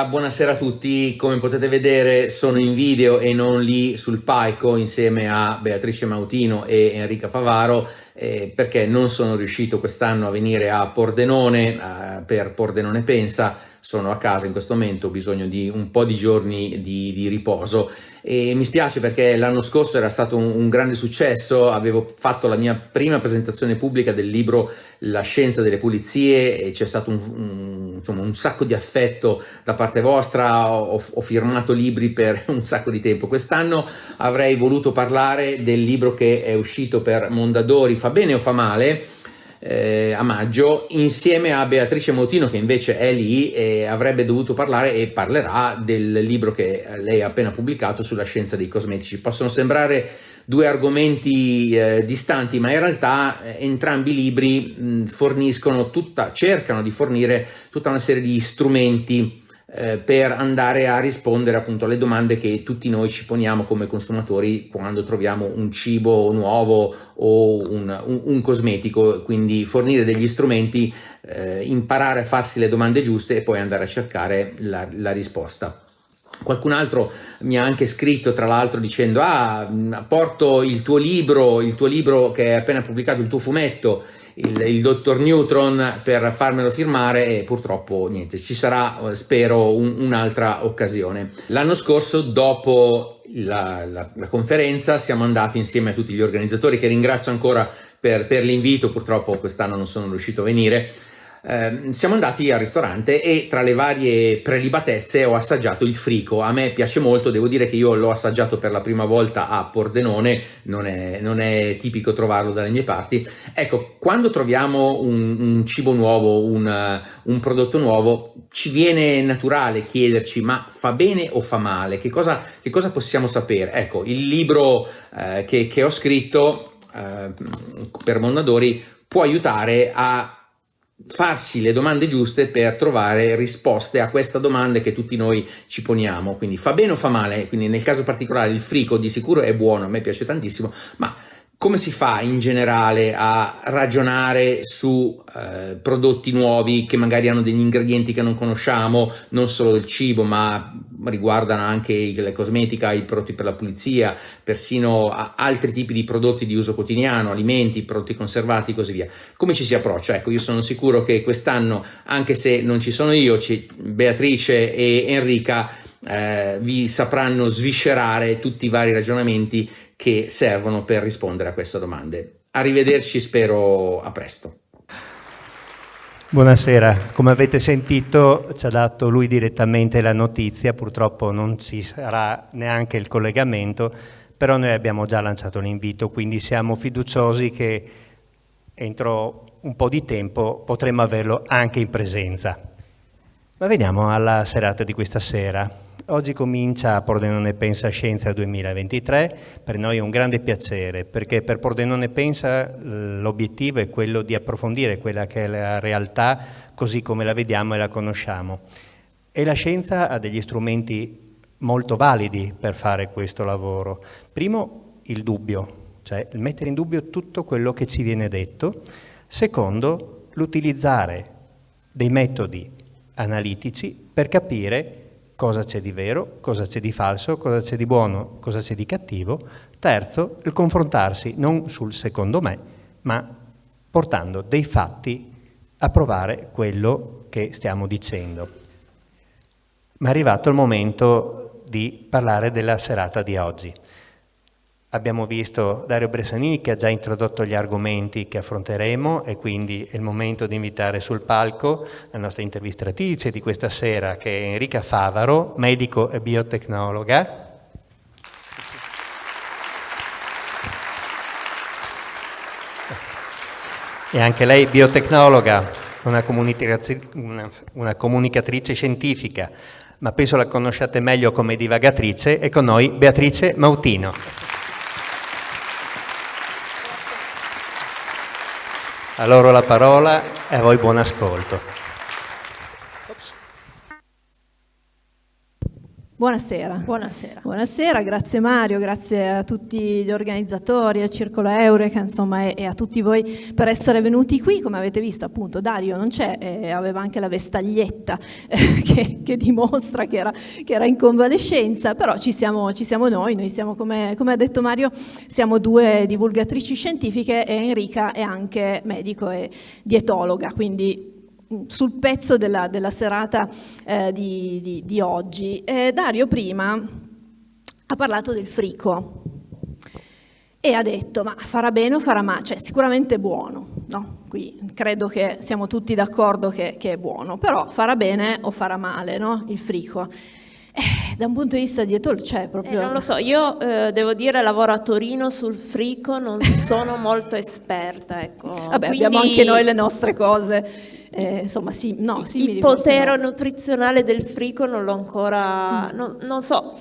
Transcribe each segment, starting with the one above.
Buonasera a tutti. Come potete vedere sono in video e non lì sul palco insieme a Beatrice Mautino e Enrica Favaro, perché non sono riuscito quest'anno a venire a Pordenone per Pordenone Pensa. Sono a casa in questo momento, ho bisogno di un po' di giorni di riposo e mi spiace perché l'anno scorso era stato un grande successo. Avevo fatto la mia prima presentazione pubblica del libro La scienza delle pulizie e c'è stato insomma, un sacco di affetto da parte vostra. Ho firmato libri per un sacco di tempo. Quest'anno avrei voluto parlare del libro che è uscito per Mondadori, Fa bene o fa male, a maggio, insieme a Beatrice Mautino, che invece è lì e avrebbe dovuto parlare e parlerà del libro che lei ha appena pubblicato sulla scienza dei cosmetici. Possono sembrare due argomenti distanti, ma in realtà entrambi i libri cercano di fornire tutta una serie di strumenti per andare a rispondere appunto alle domande che tutti noi ci poniamo come consumatori quando troviamo un cibo nuovo o un cosmetico. Quindi fornire degli strumenti, imparare a farsi le domande giuste e poi andare a cercare la risposta. Qualcun altro mi ha anche scritto, tra l'altro, dicendo: porto il tuo libro che è appena pubblicato, il tuo fumetto, il Dottor Neutron, per farmelo firmare, e purtroppo niente, ci sarà, spero, un'altra occasione. L'anno scorso, dopo la conferenza, siamo andati insieme a tutti gli organizzatori, che ringrazio ancora per l'invito. Purtroppo quest'anno non sono riuscito a venire. Siamo andati al ristorante e tra le varie prelibatezze ho assaggiato il frico. A me piace molto, devo dire che io l'ho assaggiato per la prima volta a Pordenone, non è tipico trovarlo dalle mie parti. Ecco, quando troviamo un cibo nuovo, un prodotto nuovo, ci viene naturale chiederci: ma fa bene o fa male? Che cosa possiamo sapere? Ecco, il libro che ho scritto per Mondadori può aiutare a farsi le domande giuste per trovare risposte a queste domande che tutti noi ci poniamo. Quindi fa bene o fa male? Quindi nel caso particolare il frico di sicuro è buono, a me piace tantissimo, ma come si fa in generale a ragionare su prodotti nuovi che magari hanno degli ingredienti che non conosciamo, non solo del cibo, ma riguardano anche la cosmetica, i prodotti per la pulizia, persino altri tipi di prodotti di uso quotidiano, alimenti, prodotti conservati e così via. Come ci si approccia? Ecco, io sono sicuro che quest'anno, anche se non ci sono io, Beatrice e Enrica vi sapranno sviscerare tutti i vari ragionamenti che servono per rispondere a queste domande. Arrivederci, spero a presto. Buonasera, come avete sentito ci ha dato lui direttamente la notizia, purtroppo non ci sarà neanche il collegamento, però noi abbiamo già lanciato l'invito, quindi siamo fiduciosi che entro un po' di tempo potremo averlo anche in presenza. Ma veniamo alla serata di questa sera. Oggi comincia Pordenone Pensa Scienza 2023, per noi è un grande piacere, perché per Pordenone Pensa l'obiettivo è quello di approfondire quella che è la realtà così come la vediamo e la conosciamo. E la scienza ha degli strumenti molto validi per fare questo lavoro. Primo, il dubbio, cioè il mettere in dubbio tutto quello che ci viene detto. Secondo, l'utilizzare dei metodi analitici per capire cosa c'è di vero, cosa c'è di falso, cosa c'è di buono, cosa c'è di cattivo. Terzo, il confrontarsi non sul secondo me, ma portando dei fatti a provare quello che stiamo dicendo. Ma è arrivato il momento di parlare della serata di oggi. Abbiamo visto Dario Bressanini che ha già introdotto gli argomenti che affronteremo e quindi è il momento di invitare sul palco la nostra intervistatrice di questa sera, che è Enrica Favaro, medico e biotecnologa. E anche lei biotecnologa, una comunicatrice scientifica, ma penso la conosciate meglio come divagatrice, e con noi Beatrice Mautino. A loro la parola e a voi buon ascolto. Buonasera. Buonasera. Buonasera, grazie Mario, grazie a tutti gli organizzatori, al Circolo Eureka, insomma, e a tutti voi per essere venuti qui. Come avete visto, appunto, Dario non c'è, aveva anche la vestaglietta che dimostra che era in convalescenza, però ci siamo noi siamo, come ha detto Mario, siamo due divulgatrici scientifiche e Enrica è anche medico e dietologa, quindi sul pezzo della serata di oggi. Dario prima ha parlato del frico e ha detto ma farà bene o farà male? Cioè sicuramente è buono, no? Qui credo che siamo tutti d'accordo che è buono, però farà bene o farà male, no? Il frico. Da un punto di vista dietologico c'è proprio... non lo so, io devo dire lavoro a Torino sul frico, non sono molto esperta, ecco. Vabbè, quindi abbiamo anche noi le nostre cose, insomma sì, no, il potere nutrizionale del frico non l'ho ancora, non so,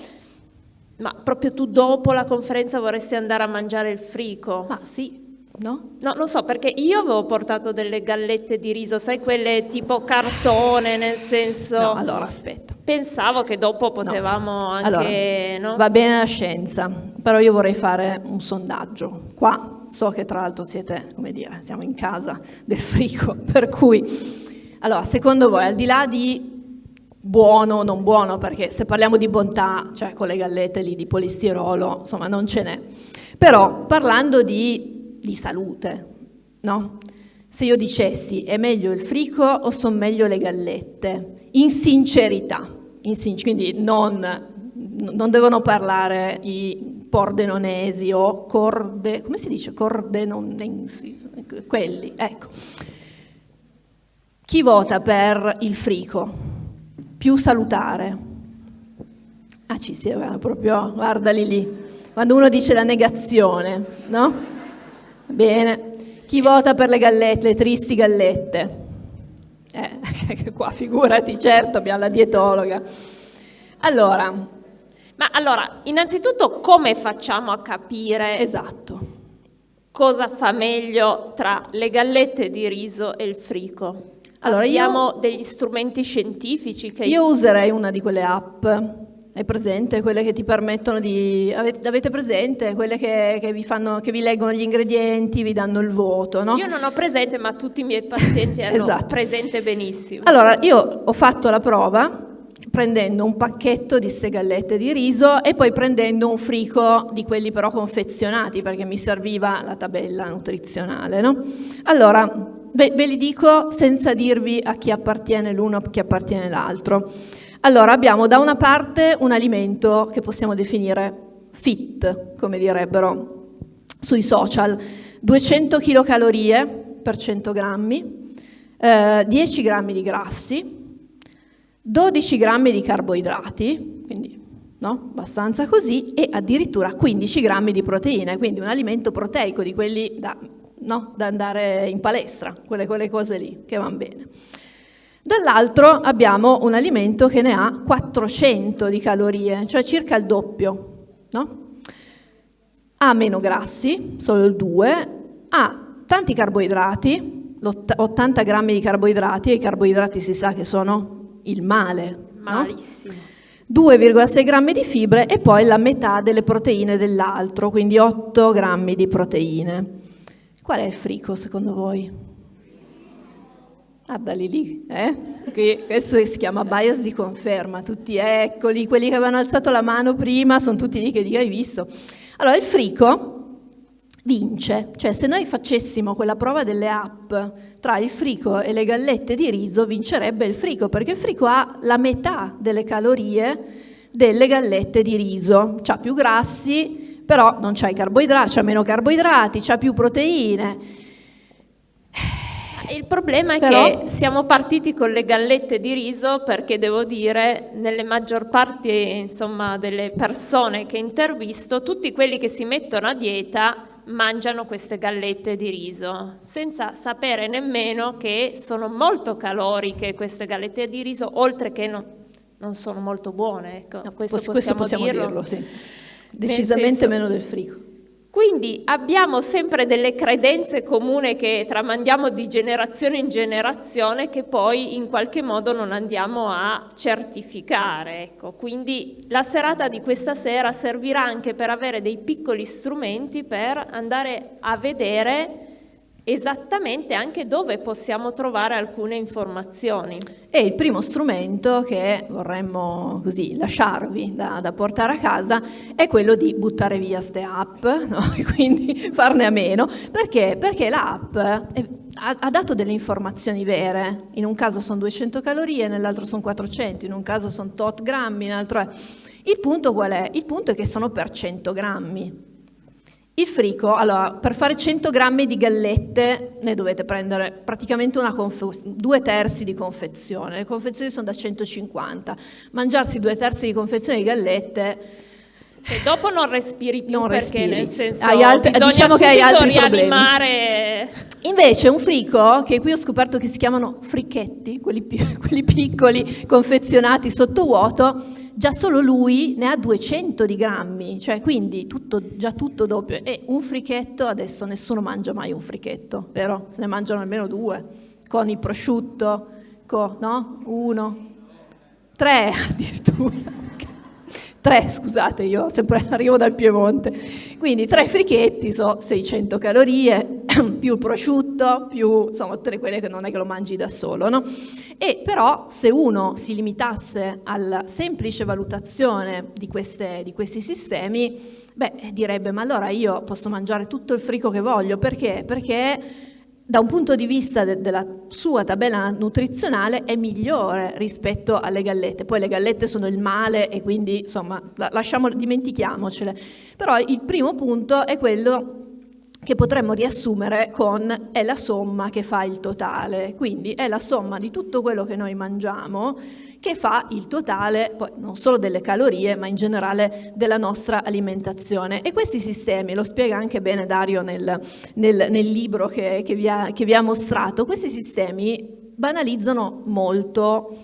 ma proprio tu dopo la conferenza vorresti andare a mangiare il frico? Ma sì. No? No, non so, perché io avevo portato delle gallette di riso, sai, quelle tipo cartone, nel senso... No, allora aspetta. Pensavo che dopo potevamo anche... Allora, no? Va bene la scienza, però io vorrei fare un sondaggio. Qua so che tra l'altro siete, come dire, siamo in casa del frico, per cui... Allora, secondo voi, al di là di buono o non buono, perché se parliamo di bontà, cioè con le gallette lì di polistirolo, insomma, non ce n'è. Però, parlando di salute, no? Se io dicessi è meglio il frico o sono meglio le gallette? In sincerità, quindi non devono parlare i pordenonesi o come si dice? Cordenonensi, quelli, ecco. Chi vota per il frico? Più salutare? Ah, ci si è proprio, guardali lì. Quando uno dice la negazione, no? Bene, chi vota per le gallette, le tristi gallette? Qua figurati, certo, abbiamo la dietologa. Allora, ma allora, innanzitutto come facciamo a capire esatto, cosa fa meglio tra le gallette di riso e il frico? Allora, abbiamo degli strumenti scientifici che... Io userei una di quelle app. Hai presente? Quelle che ti permettono di... Avete presente? Quelle che vi leggono gli ingredienti, vi danno il voto, no? Io non ho presente, ma tutti i miei pazienti hanno Esatto. presente benissimo. Allora, io ho fatto la prova prendendo un pacchetto di ste gallette di riso e poi prendendo un frico di quelli però confezionati, perché mi serviva la tabella nutrizionale, no? Allora, ve li dico senza dirvi a chi appartiene l'uno e a chi appartiene l'altro. Allora, abbiamo da una parte un alimento che possiamo definire fit, come direbbero sui social, 200 kcal per 100 grammi, 10 grammi di grassi, 12 grammi di carboidrati, quindi no, abbastanza così, e addirittura 15 grammi di proteine, quindi un alimento proteico di quelli da andare in palestra, quelle cose lì che vanno bene. Dall'altro abbiamo un alimento che ne ha 400 di calorie, cioè circa il doppio, no? Ha meno grassi, solo il 2, ha tanti carboidrati, 80 grammi di carboidrati, e i carboidrati si sa che sono il male, malissimo. No? 2,6 grammi di fibre e poi la metà delle proteine dell'altro, quindi 8 grammi di proteine. Qual è il frico secondo voi? Guardali lì, Qui, questo si chiama bias di conferma, tutti eccoli, quelli che avevano alzato la mano prima sono tutti lì che dicono hai visto. Allora il frico vince, cioè se noi facessimo quella prova delle app tra il frico e le gallette di riso vincerebbe il frico, perché il frico ha la metà delle calorie delle gallette di riso, c'ha più grassi, però non c'ha i carboidrati, c'ha meno carboidrati, c'ha più proteine. Il problema è che siamo partiti con le gallette di riso perché devo dire, nelle maggior parti insomma, delle persone che intervisto, tutti quelli che si mettono a dieta mangiano queste gallette di riso, senza sapere nemmeno che sono molto caloriche queste gallette di riso, oltre che non sono molto buone. Ecco. No, questo possiamo dirlo, sì. Decisamente meno del frico. Quindi abbiamo sempre delle credenze comuni che tramandiamo di generazione in generazione che poi in qualche modo non andiamo a certificare. Ecco. Quindi la serata di questa sera servirà anche per avere dei piccoli strumenti per andare a vedere esattamente anche dove possiamo trovare alcune informazioni. E il primo strumento che vorremmo così lasciarvi da portare a casa è quello di buttare via ste app, no? Quindi farne a meno. Perché? Perché l'app ha dato delle informazioni vere. In un caso sono 200 calorie, nell'altro sono 400, in un caso sono tot grammi, in un altro è... Il punto qual è? Il punto è che sono per 100 grammi. Il frico, allora, per fare 100 grammi di gallette ne dovete prendere praticamente 2/3 di confezione. Le confezioni sono da 150. Mangiarsi 2/3 di confezione di gallette... E dopo non respiri più, non perché respiri. Nel senso bisogna diciamo che hai altri rianimare... Problemi. Invece un frico, che qui ho scoperto che si chiamano fricchetti, quelli piccoli confezionati sotto vuoto, già solo lui ne ha 200 di grammi, cioè quindi già tutto doppio. E un frichetto, adesso nessuno mangia mai un frichetto, vero? Se ne mangiano almeno 2, con il prosciutto, no? 1, 3 addirittura. 3, scusate, io sempre arrivo dal Piemonte. Quindi 3 frichetti sono 600 calorie, più il prosciutto, più insomma tutte quelle che non è che lo mangi da solo, no? E però se uno si limitasse alla semplice valutazione di questi sistemi, direbbe: ma allora io posso mangiare tutto il frico che voglio. Perché? Perché da un punto di vista della sua tabella nutrizionale è migliore rispetto alle gallette. Poi le gallette sono il male e quindi insomma dimentichiamocele. Però il primo punto è quello che potremmo riassumere con è la somma che fa il totale. Quindi è la somma di tutto quello che noi mangiamo che fa il totale, poi non solo delle calorie, ma in generale della nostra alimentazione. E questi sistemi, lo spiega anche bene Dario nel libro che vi ha mostrato, questi sistemi banalizzano molto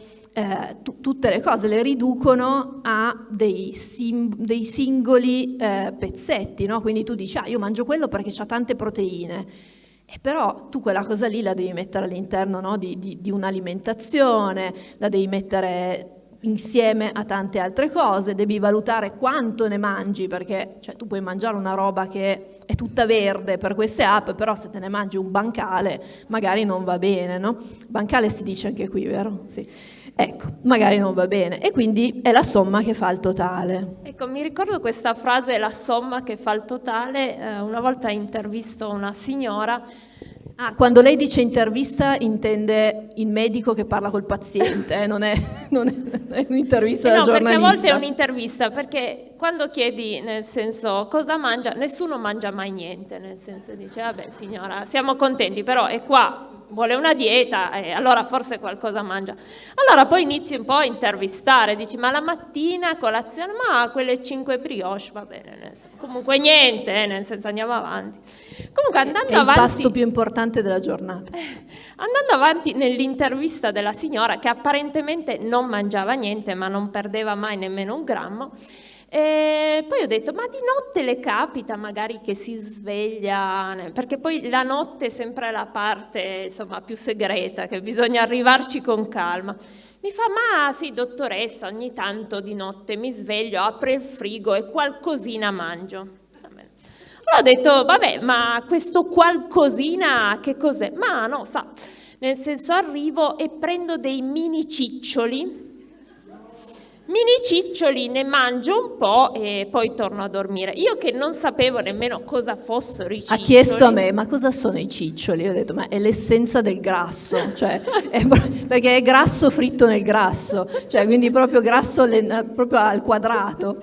tutte le cose, le riducono a dei singoli pezzetti, no? Quindi tu dici: io mangio quello perché c'ha tante proteine. E però tu quella cosa lì la devi mettere all'interno, no, di un'alimentazione, la devi mettere insieme a tante altre cose, devi valutare quanto ne mangi, perché cioè, tu puoi mangiare una roba che è tutta verde per queste app, però se te ne mangi un bancale magari non va bene, no? Bancale si dice anche qui, vero? Sì. Ecco, magari non va bene, e quindi è la somma che fa il totale. Ecco, mi ricordo questa frase, la somma che fa il totale, una volta intervisto una signora. Quando lei dice intervista intende il medico che parla col paziente, non è un'intervista da giornalista. No, perché a volte è un'intervista, perché quando chiedi, nel senso, cosa mangia, nessuno mangia mai niente, nel senso dice: vabbè signora, siamo contenti, però è qua, vuole una dieta, allora forse qualcosa mangia. Allora poi inizi un po' a intervistare, dici: ma la mattina colazione, ma quelle 5 brioche, va bene, comunque niente, nel senso andiamo avanti. Comunque andando è avanti, il pasto più importante della giornata. Andando avanti nell'intervista della signora, che apparentemente non mangiava niente, ma non perdeva mai nemmeno un grammo, poi ho detto: ma di notte le capita magari che si sveglia? Perché poi la notte è sempre la parte, insomma, più segreta, che bisogna arrivarci con calma. Mi fa: ma sì dottoressa, ogni tanto di notte mi sveglio, apro il frigo e qualcosina mangio. Allora ho detto: vabbè, ma questo qualcosina che cos'è? Ma no, sa, nel senso arrivo e prendo dei mini ciccioli, ne mangio un po' e poi torno a dormire. Io che non sapevo nemmeno cosa fossero i ciccioli. Ha chiesto a me: ma cosa sono i ciccioli? Io ho detto: ma è l'essenza del grasso, cioè perché è grasso fritto nel grasso, cioè quindi proprio grasso proprio al quadrato.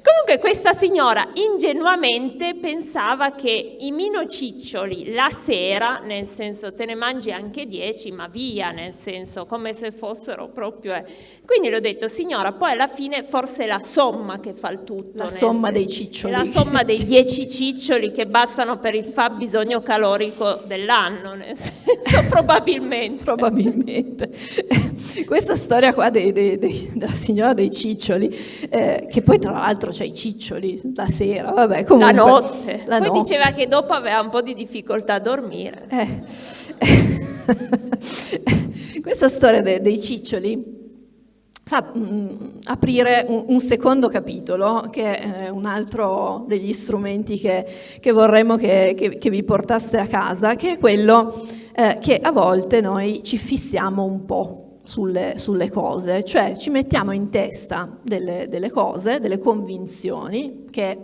Comunque questa signora ingenuamente pensava che i minociccioli la sera, nel senso te ne mangi anche 10, ma via, nel senso come se fossero proprio... Quindi le ho detto: signora, poi alla fine forse è la somma che fa il tutto. La somma dei ciccioli. La somma dei 10 ciccioli che bastano per il fabbisogno calorico dell'anno, nel senso probabilmente. Probabilmente. Questa storia qua della signora dei ciccioli, che poi tra l'altro c'è i ciccioli la sera, vabbè, comunque. La notte. La Poi notte. diceva che dopo aveva un po' di difficoltà a dormire. Questa storia dei ciccioli fa aprire un secondo capitolo, che è un altro degli strumenti che vorremmo che vi portaste a casa, che è quello che a volte noi ci fissiamo un po' sulle cose, cioè ci mettiamo in testa delle cose, delle convinzioni che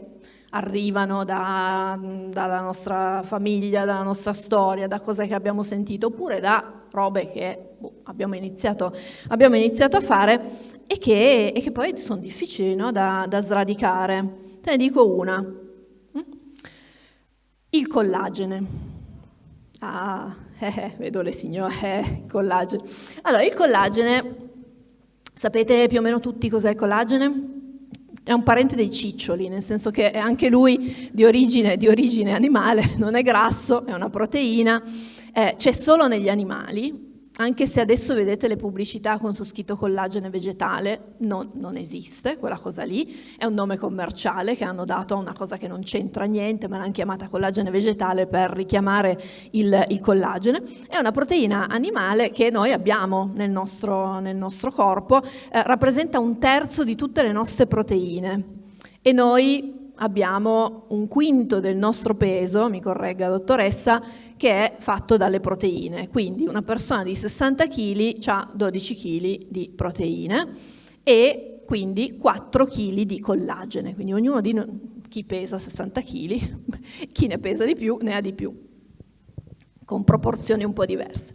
arrivano dalla nostra famiglia, dalla nostra storia, da cose che abbiamo sentito, oppure da robe che abbiamo iniziato a fare e che poi sono difficili, no, da sradicare. Te ne dico una. Il collagene. Vedo le signore, collagene. Allora, il collagene, sapete più o meno tutti cos'è il collagene? È un parente dei ciccioli, nel senso che è anche lui di origine animale, non è grasso, è una proteina, c'è solo negli animali, anche se adesso vedete le pubblicità con su scritto collagene vegetale, non esiste quella cosa lì, è un nome commerciale che hanno dato a una cosa che non c'entra niente, ma l'hanno chiamata collagene vegetale per richiamare il collagene. È una proteina animale che noi abbiamo nel nostro corpo, rappresenta 1/3 di tutte le nostre proteine e noi abbiamo 1/5 del nostro peso, mi corregga dottoressa, che è fatto dalle proteine. Quindi una persona di 60 kg ha 12 kg di proteine e quindi 4 kg di collagene. Quindi ognuno di noi, chi pesa 60 kg, chi ne pesa di più, ne ha di più, con proporzioni un po' diverse.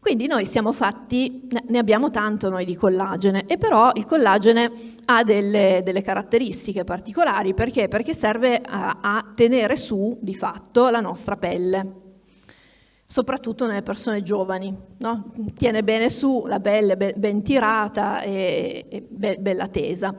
Quindi noi siamo fatti, ne abbiamo tanto noi di collagene, e però il collagene ha delle caratteristiche particolari, perché serve a tenere su di fatto la nostra pelle, soprattutto nelle persone giovani, no? Tiene bene su la pelle, ben tirata e bella tesa.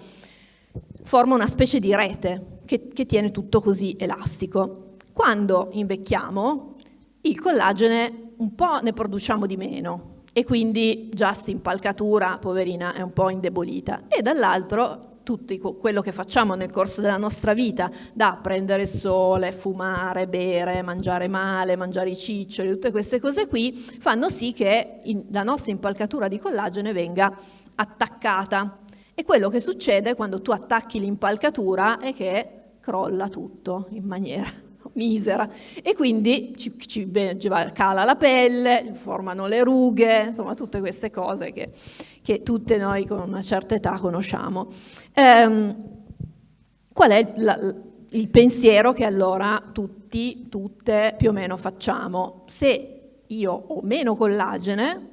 Forma una specie di rete che tiene tutto così elastico. Quando invecchiamo, il collagene un po' ne produciamo di meno e quindi già sta impalcatura, poverina, è un po' indebolita. E dall'altro tutto quello che facciamo nel corso della nostra vita, da prendere il sole, fumare, bere, mangiare male, mangiare i ciccioli, tutte queste cose qui, fanno sì che la nostra impalcatura di collagene venga attaccata. E quello che succede quando tu attacchi l'impalcatura è che crolla tutto in maniera misera e quindi cala la pelle, formano le rughe, insomma tutte queste cose che tutte noi con una certa età conosciamo. Qual è il pensiero che allora tutte più o meno facciamo? Se io ho meno collagene,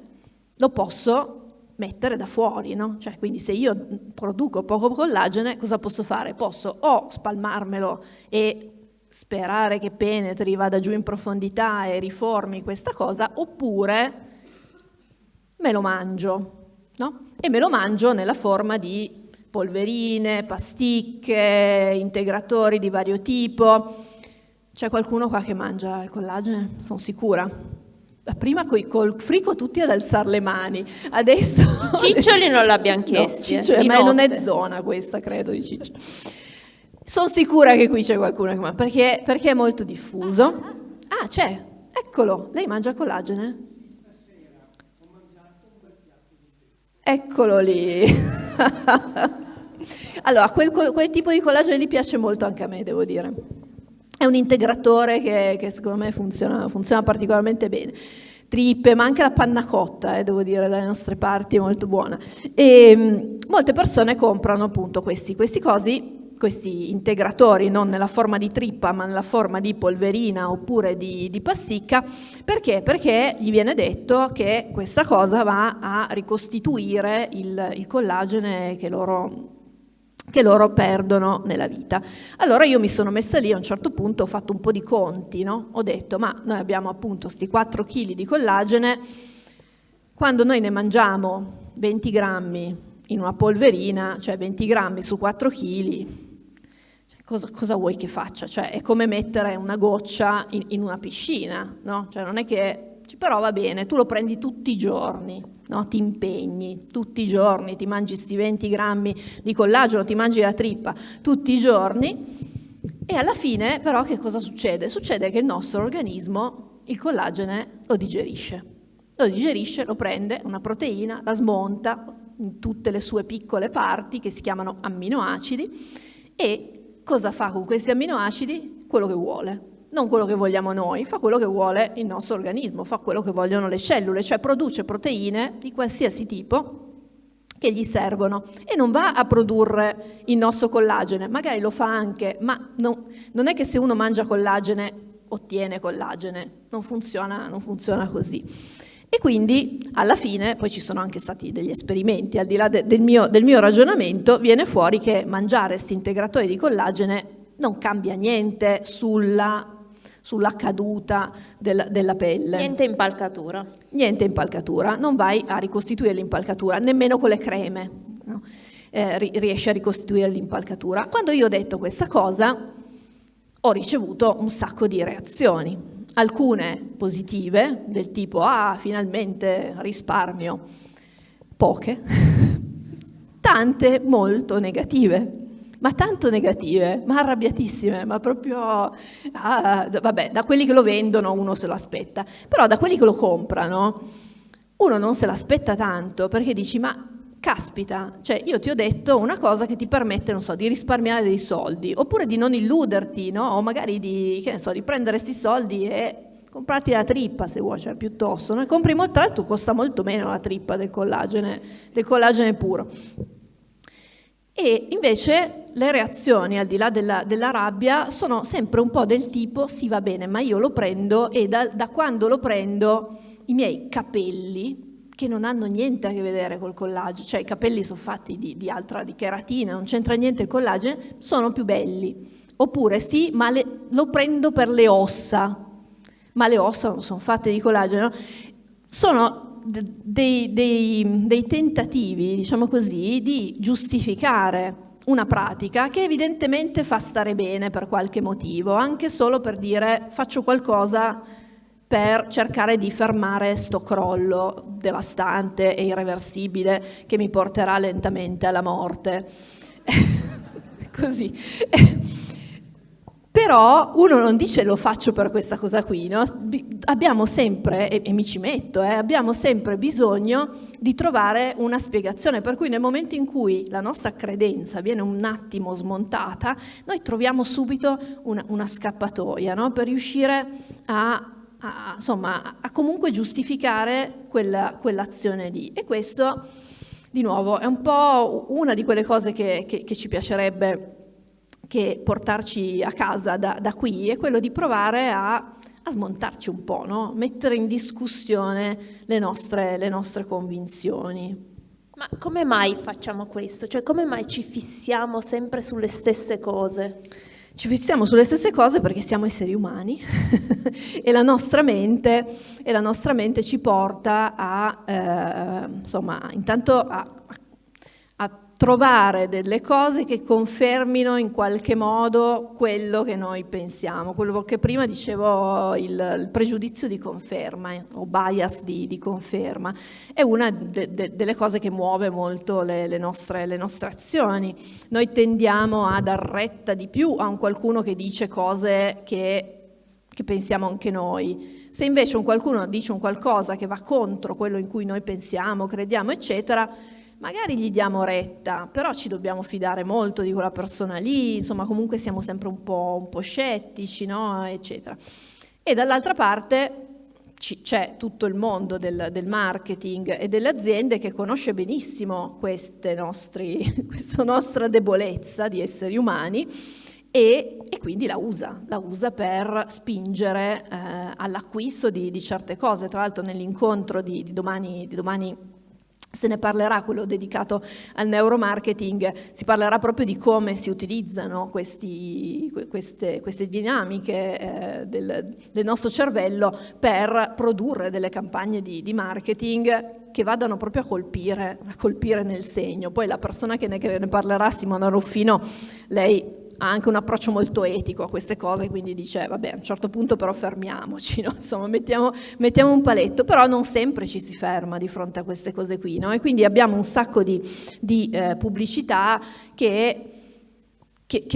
lo posso mettere da fuori, no? Cioè, quindi se io produco poco collagene, cosa posso fare? Posso o spalmarmelo e sperare che penetri, vada giù in profondità e riformi questa cosa, oppure me lo mangio, no? E me lo mangio nella forma di polverine, pasticche, integratori di vario tipo. C'è qualcuno qua che mangia il collagene? Sono sicura. Prima col frico tutti ad alzare le mani, adesso... I ciccioli non l'abbiamo chiesti, no, ma non è zona questa, credo, di ciccioli. Sono sicura che qui c'è qualcuno che mangia, perché è molto diffuso. Ah, c'è, eccolo, lei mangia collagene? Eccolo lì. Allora, quel tipo di collagene lì piace molto anche a me, devo dire. È un integratore che secondo me funziona particolarmente bene. Trippe, ma anche la panna cotta, devo dire, dalle nostre parti è molto buona. E molte persone comprano appunto questi integratori, non nella forma di trippa, ma nella forma di polverina oppure di pasticca. Perché? Perché gli viene detto che questa cosa va a ricostituire il collagene che loro perdono nella vita. Allora io mi sono messa lì, a un certo punto ho fatto un po' di conti, no? Ho detto, ma noi abbiamo appunto sti 4 kg di collagene, quando noi ne mangiamo 20 grammi in una polverina, cioè 20 grammi su 4 kg, cosa vuoi che faccia? Cioè è come mettere una goccia in una piscina, no? Cioè non è che Però va bene, tu lo prendi tutti i giorni, no? Ti impegni tutti i giorni, ti mangi sti 20 grammi di collagene, ti mangi la trippa tutti i giorni e alla fine però che cosa succede? Succede che il nostro organismo il collagene lo digerisce, lo prende, una proteina, la smonta in tutte le sue piccole parti che si chiamano amminoacidi e cosa fa con questi amminoacidi? Quello che vuole. Non quello che vogliamo noi, fa quello che vuole il nostro organismo, fa quello che vogliono le cellule, cioè produce proteine di qualsiasi tipo che gli servono e non va a produrre il nostro collagene, magari lo fa anche, ma non è che se uno mangia collagene ottiene collagene, non funziona così. E quindi alla fine, poi ci sono anche stati degli esperimenti, al di là del mio ragionamento, viene fuori che mangiare questi integratori di collagene non cambia niente sulla caduta della pelle. Niente impalcatura. Niente impalcatura, non vai a ricostituire l'impalcatura, nemmeno con le creme, no? Riesci a ricostituire l'impalcatura. Quando io ho detto questa cosa, ho ricevuto un sacco di reazioni, alcune positive, del tipo finalmente risparmio, poche, tante molto negative. Ma tanto negative, ma arrabbiatissime, ma proprio, vabbè, da quelli che lo vendono uno se lo aspetta, però da quelli che lo comprano uno non se l'aspetta tanto, perché dici, ma caspita, cioè io ti ho detto una cosa che ti permette, non so, di risparmiare dei soldi, oppure di non illuderti, no? O magari di prendere questi soldi e comprarti la trippa se vuoi, cioè piuttosto, no? Compri molto, tra l'altro costa molto meno la trippa del collagene puro. E invece le reazioni, al di là della rabbia, sono sempre un po' del tipo, sì va bene, ma io lo prendo e da quando lo prendo i miei capelli, che non hanno niente a che vedere col collagene, cioè i capelli sono fatti di cheratina, non c'entra niente il collagene, sono più belli. Oppure sì, ma lo prendo per le ossa, ma le ossa non sono fatte di collagene, sono dei tentativi, diciamo così, di giustificare una pratica che evidentemente fa stare bene per qualche motivo, anche solo per dire faccio qualcosa per cercare di fermare sto crollo devastante e irreversibile che mi porterà lentamente alla morte. Così. Però uno non dice lo faccio per questa cosa qui, no? Abbiamo sempre, e mi ci metto, abbiamo sempre bisogno di trovare una spiegazione, per cui nel momento in cui la nostra credenza viene un attimo smontata, noi troviamo subito una scappatoia, no? Per riuscire a comunque giustificare quell'azione lì. E questo, di nuovo, è un po' una di quelle cose che ci piacerebbe che portarci a casa da qui, è quello di provare a smontarci un po', no? Mettere in discussione le nostre convinzioni. Ma come mai facciamo questo? Cioè come mai ci fissiamo sempre sulle stesse cose? Ci fissiamo sulle stesse cose perché siamo esseri umani e la nostra mente ci porta intanto a trovare delle cose che confermino in qualche modo quello che noi pensiamo, quello che prima dicevo, il pregiudizio di conferma o bias di conferma, è una delle cose che muove molto le nostre azioni. Noi tendiamo a dar retta di più a un qualcuno che dice cose che pensiamo anche noi. Se invece un qualcuno dice un qualcosa che va contro quello in cui noi pensiamo, crediamo, eccetera, magari gli diamo retta, però ci dobbiamo fidare molto di quella persona lì, insomma comunque siamo sempre un po' scettici, no? Eccetera. E dall'altra parte c'è tutto il mondo del marketing e delle aziende che conosce benissimo questa nostra debolezza di esseri umani e quindi la usa per spingere all'acquisto di certe cose. Tra l'altro nell'incontro di domani se ne parlerà, quello dedicato al neuromarketing, si parlerà proprio di come si utilizzano queste dinamiche del nostro cervello per produrre delle campagne di marketing che vadano proprio a colpire nel segno. Poi la persona che ne parlerà, Simona Ruffino, lei ha anche un approccio molto etico a queste cose, quindi dice vabbè, a un certo punto però fermiamoci, no? Insomma mettiamo un paletto, però non sempre ci si ferma di fronte a queste cose qui, no? E quindi abbiamo un sacco di pubblicità che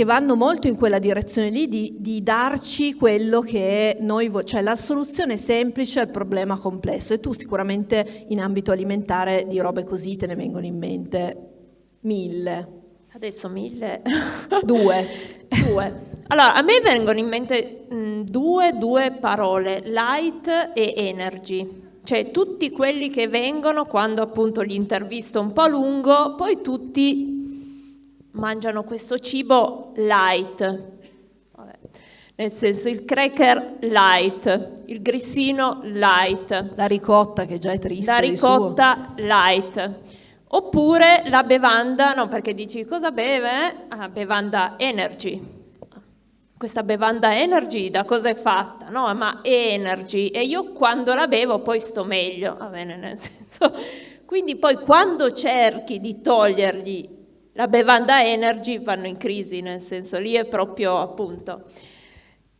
vanno molto in quella direzione lì di darci quello che noi, cioè la soluzione semplice al problema complesso. E tu sicuramente in ambito alimentare di robe così te ne vengono in mente 1000. Adesso 1000? Due. Allora, a me vengono in mente due parole, light e energy. Cioè tutti quelli che vengono quando appunto l'intervista è un po' lungo, poi tutti mangiano questo cibo light, vabbè. Nel senso il cracker light, il grissino light, La ricotta che già è triste. la ricotta light, oppure la bevanda, no, perché dici cosa beve? Ah, bevanda energy. Questa bevanda energy da cosa è fatta? No, ma è energy e io quando la bevo poi sto meglio, va bene, nel senso, quindi poi quando cerchi di togliergli la bevanda energy vanno in crisi, nel senso lì è proprio appunto.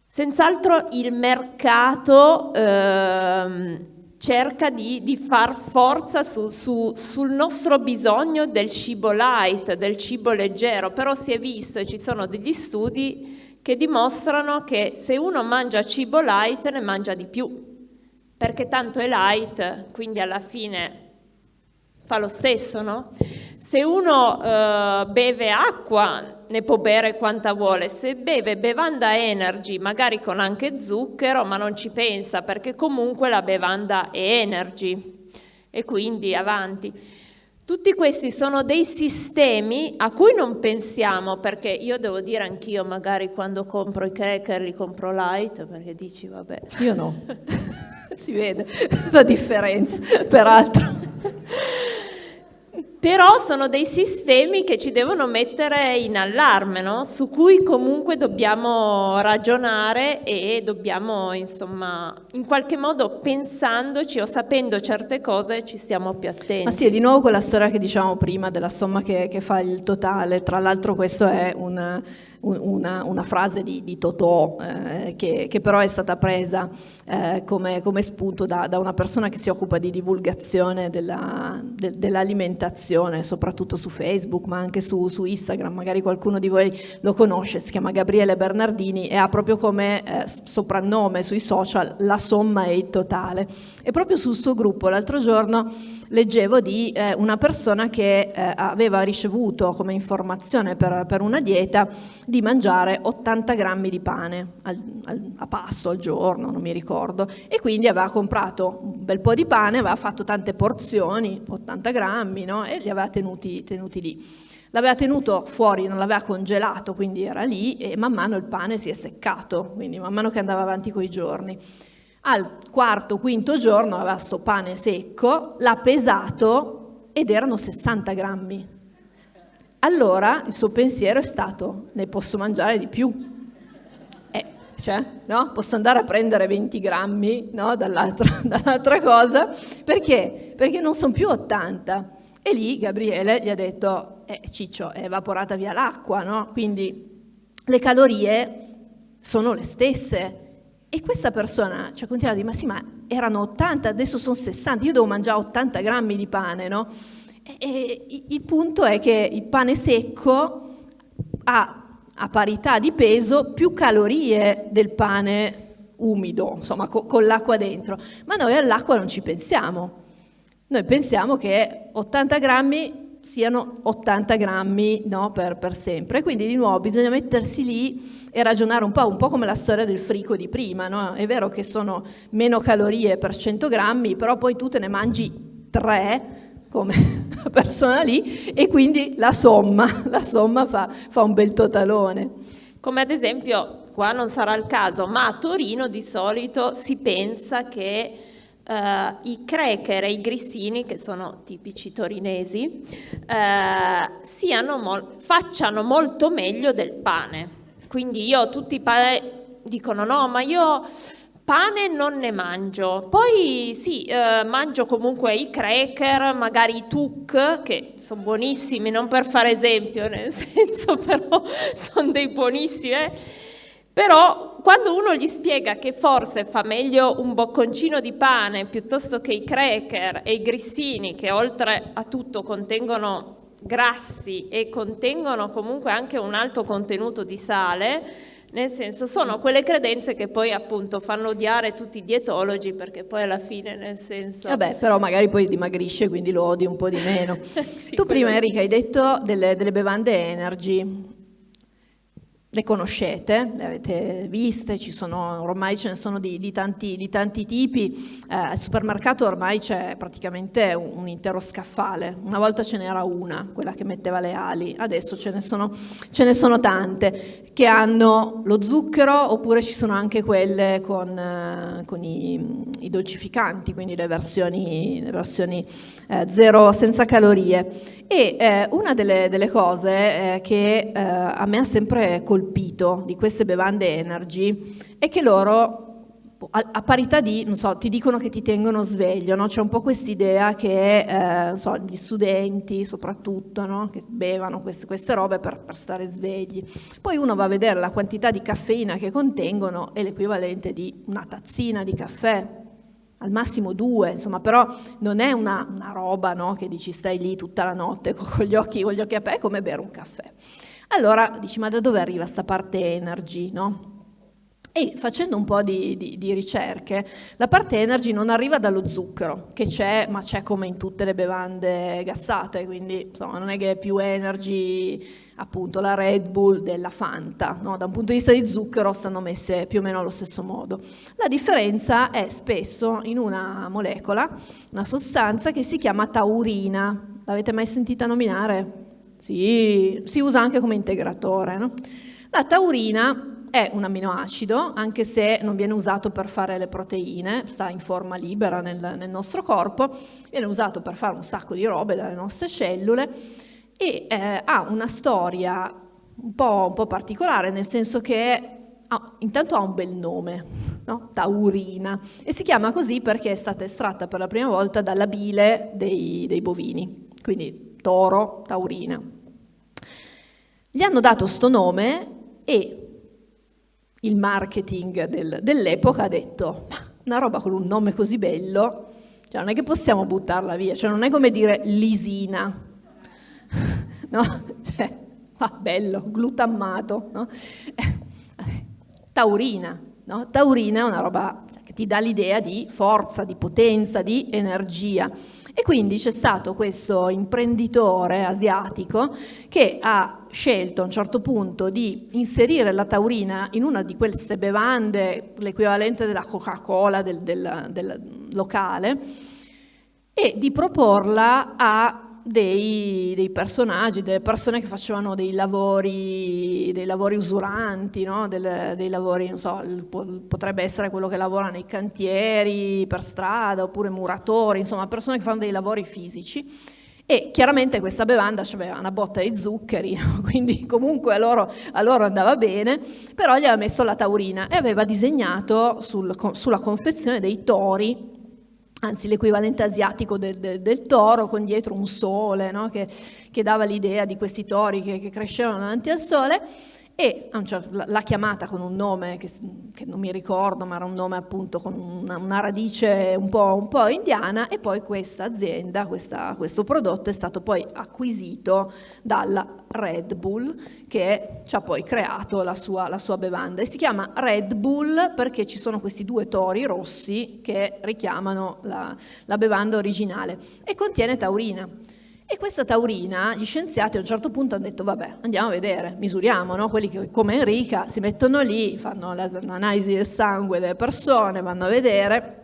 Senz'altro il mercato cerca di far forza sul nostro bisogno del cibo light, del cibo leggero, però si è visto e ci sono degli studi che dimostrano che se uno mangia cibo light ne mangia di più, perché tanto è light, quindi alla fine fa lo stesso, no? Se uno beve acqua ne può bere quanta vuole, se beve bevanda energy magari con anche zucchero ma non ci pensa perché comunque la bevanda è energy e quindi avanti. Tutti questi sono dei sistemi a cui non pensiamo, perché io devo dire anch'io magari quando compro i cracker li compro light perché dici vabbè. Io no, si vede la differenza peraltro. Però sono dei sistemi che ci devono mettere in allarme, no? Su cui comunque dobbiamo ragionare e dobbiamo, insomma, in qualche modo pensandoci o sapendo certe cose ci stiamo più attenti. Ma sì, è di nuovo quella storia che dicevamo prima della somma che fa il totale. Tra l'altro questo è una frase di Totò che però è stata presa come spunto da una persona che si occupa di divulgazione dell'alimentazione, soprattutto su Facebook ma anche su Instagram, magari qualcuno di voi lo conosce, si chiama Gabriele Bernardini e ha proprio come soprannome sui social la somma e il totale. E proprio sul suo gruppo l'altro giorno leggevo di una persona che aveva ricevuto come informazione per una dieta di mangiare 80 grammi di pane a pasto al giorno, non mi ricordo, e quindi aveva comprato un bel po' di pane, aveva fatto tante porzioni, 80 grammi, no? E li aveva tenuti lì. L'aveva tenuto fuori, non l'aveva congelato, quindi era lì e man mano il pane si è seccato, quindi man mano che andava avanti coi giorni. Al quarto, quinto giorno aveva sto pane secco, l'ha pesato ed erano 60 grammi. Allora il suo pensiero è stato: ne posso mangiare di più. No? Posso andare a prendere 20 grammi, no? dall'altra cosa, perché? Perché non sono più 80. E lì Gabriele gli ha detto: Ciccio, è evaporata via l'acqua, no? Quindi le calorie sono le stesse. E questa persona ci ha continuato a dire: ma sì, ma erano 80, adesso sono 60, io devo mangiare 80 grammi di pane, no? E il punto è che il pane secco ha a parità di peso più calorie del pane umido, insomma con l'acqua dentro, ma noi all'acqua non ci pensiamo. Noi pensiamo che 80 grammi siano 80 grammi, no, per sempre. Quindi di nuovo bisogna mettersi lì e ragionare un po' come la storia del frico di prima, no? È vero che sono meno calorie per 100 grammi, però poi tu te ne mangi 3 come la persona lì e quindi la somma fa un bel totalone. Come ad esempio, qua non sarà il caso, ma a Torino di solito si pensa che i cracker e i grissini, che sono tipici torinesi, facciano molto meglio del pane. Quindi tutti dicono: no, ma io pane non ne mangio, poi sì, mangio comunque i cracker, magari i Tuk, che sono buonissimi, non per fare esempio, nel senso, però sono dei buonissimi, Però quando uno gli spiega che forse fa meglio un bocconcino di pane piuttosto che i cracker e i grissini, che oltre a tutto contengono grassi e contengono comunque anche un alto contenuto di sale, nel senso sono quelle credenze che poi appunto fanno odiare tutti i dietologi, perché poi alla fine nel senso... Vabbè, però magari poi dimagrisce, quindi lo odi un po' di meno. Sì, Tu prima, quello- Enrica, hai detto delle bevande energy. Le conoscete, le avete viste, ormai ce ne sono di tanti tipi. Al supermercato ormai c'è praticamente un intero scaffale. Una volta ce n'era una, quella che metteva le ali, adesso ce ne sono tante che hanno lo zucchero, oppure ci sono anche quelle con i dolcificanti, quindi le versioni zero, senza calorie. E una delle cose che a me ha sempre colpito di queste bevande energy è che loro, a parità di, non so, ti dicono che ti tengono sveglio, no? C'è un po' quest'idea che non so, gli studenti soprattutto, no? Che bevano queste robe per stare svegli. Poi uno va a vedere la quantità di caffeina che contengono, è l'equivalente di una tazzina di caffè, al massimo 2, insomma, però non è una roba, no, che dici stai lì tutta la notte con gli occhi aperti, è come bere un caffè. Allora dici, ma da dove arriva sta parte energy, no? E facendo un po' di ricerche, la parte energy non arriva dallo zucchero, che c'è, ma c'è come in tutte le bevande gassate, quindi insomma non è che è più energy appunto la Red Bull della Fanta, no? Da un punto di vista di zucchero stanno messe più o meno allo stesso modo. La differenza è spesso in una molecola, una sostanza che si chiama taurina. L'avete mai sentita nominare? Sì, si usa anche come integratore, no? La taurina è un amminoacido, anche se non viene usato per fare le proteine, sta in forma libera nel nostro corpo, viene usato per fare un sacco di robe dalle nostre cellule e ha una storia un po' particolare, nel senso che intanto ha un bel nome, no? Taurina, e si chiama così perché è stata estratta per la prima volta dalla bile dei bovini, quindi toro, taurina. Gli hanno dato sto nome e il marketing dell'epoca ha detto, ma una roba con un nome così bello, cioè non è che possiamo buttarla via, cioè non è come dire lisina, no? Cioè, bello, glutammato, no? Taurina, no? Taurina è una roba che ti dà l'idea di forza, di potenza, di energia. E quindi c'è stato questo imprenditore asiatico che ha scelto a un certo punto di inserire la taurina in una di queste bevande, l'equivalente della Coca-Cola del locale, e di proporla a dei personaggi, delle persone che facevano dei lavori usuranti, no? Dei lavori, non so, potrebbe essere quello che lavora nei cantieri per strada, oppure muratori, insomma persone che fanno dei lavori fisici. E chiaramente questa bevanda aveva una botta di zuccheri, quindi comunque a loro andava bene, però gli aveva messo la taurina e aveva disegnato sulla confezione dei tori, anzi l'equivalente asiatico del toro, con dietro un sole, no? che dava l'idea di questi tori che crescevano davanti al sole, e l'ha chiamata con un nome che non mi ricordo, ma era un nome appunto con una radice un po' indiana, e poi questa azienda, questo prodotto è stato poi acquisito dalla Red Bull, che ci ha poi creato la sua bevanda, e si chiama Red Bull perché ci sono questi due tori rossi che richiamano la bevanda originale, e contiene taurina. E questa taurina, gli scienziati a un certo punto hanno detto, vabbè, andiamo a vedere, misuriamo, no? Quelli che come Enrica si mettono lì, fanno l'analisi del sangue delle persone, vanno a vedere,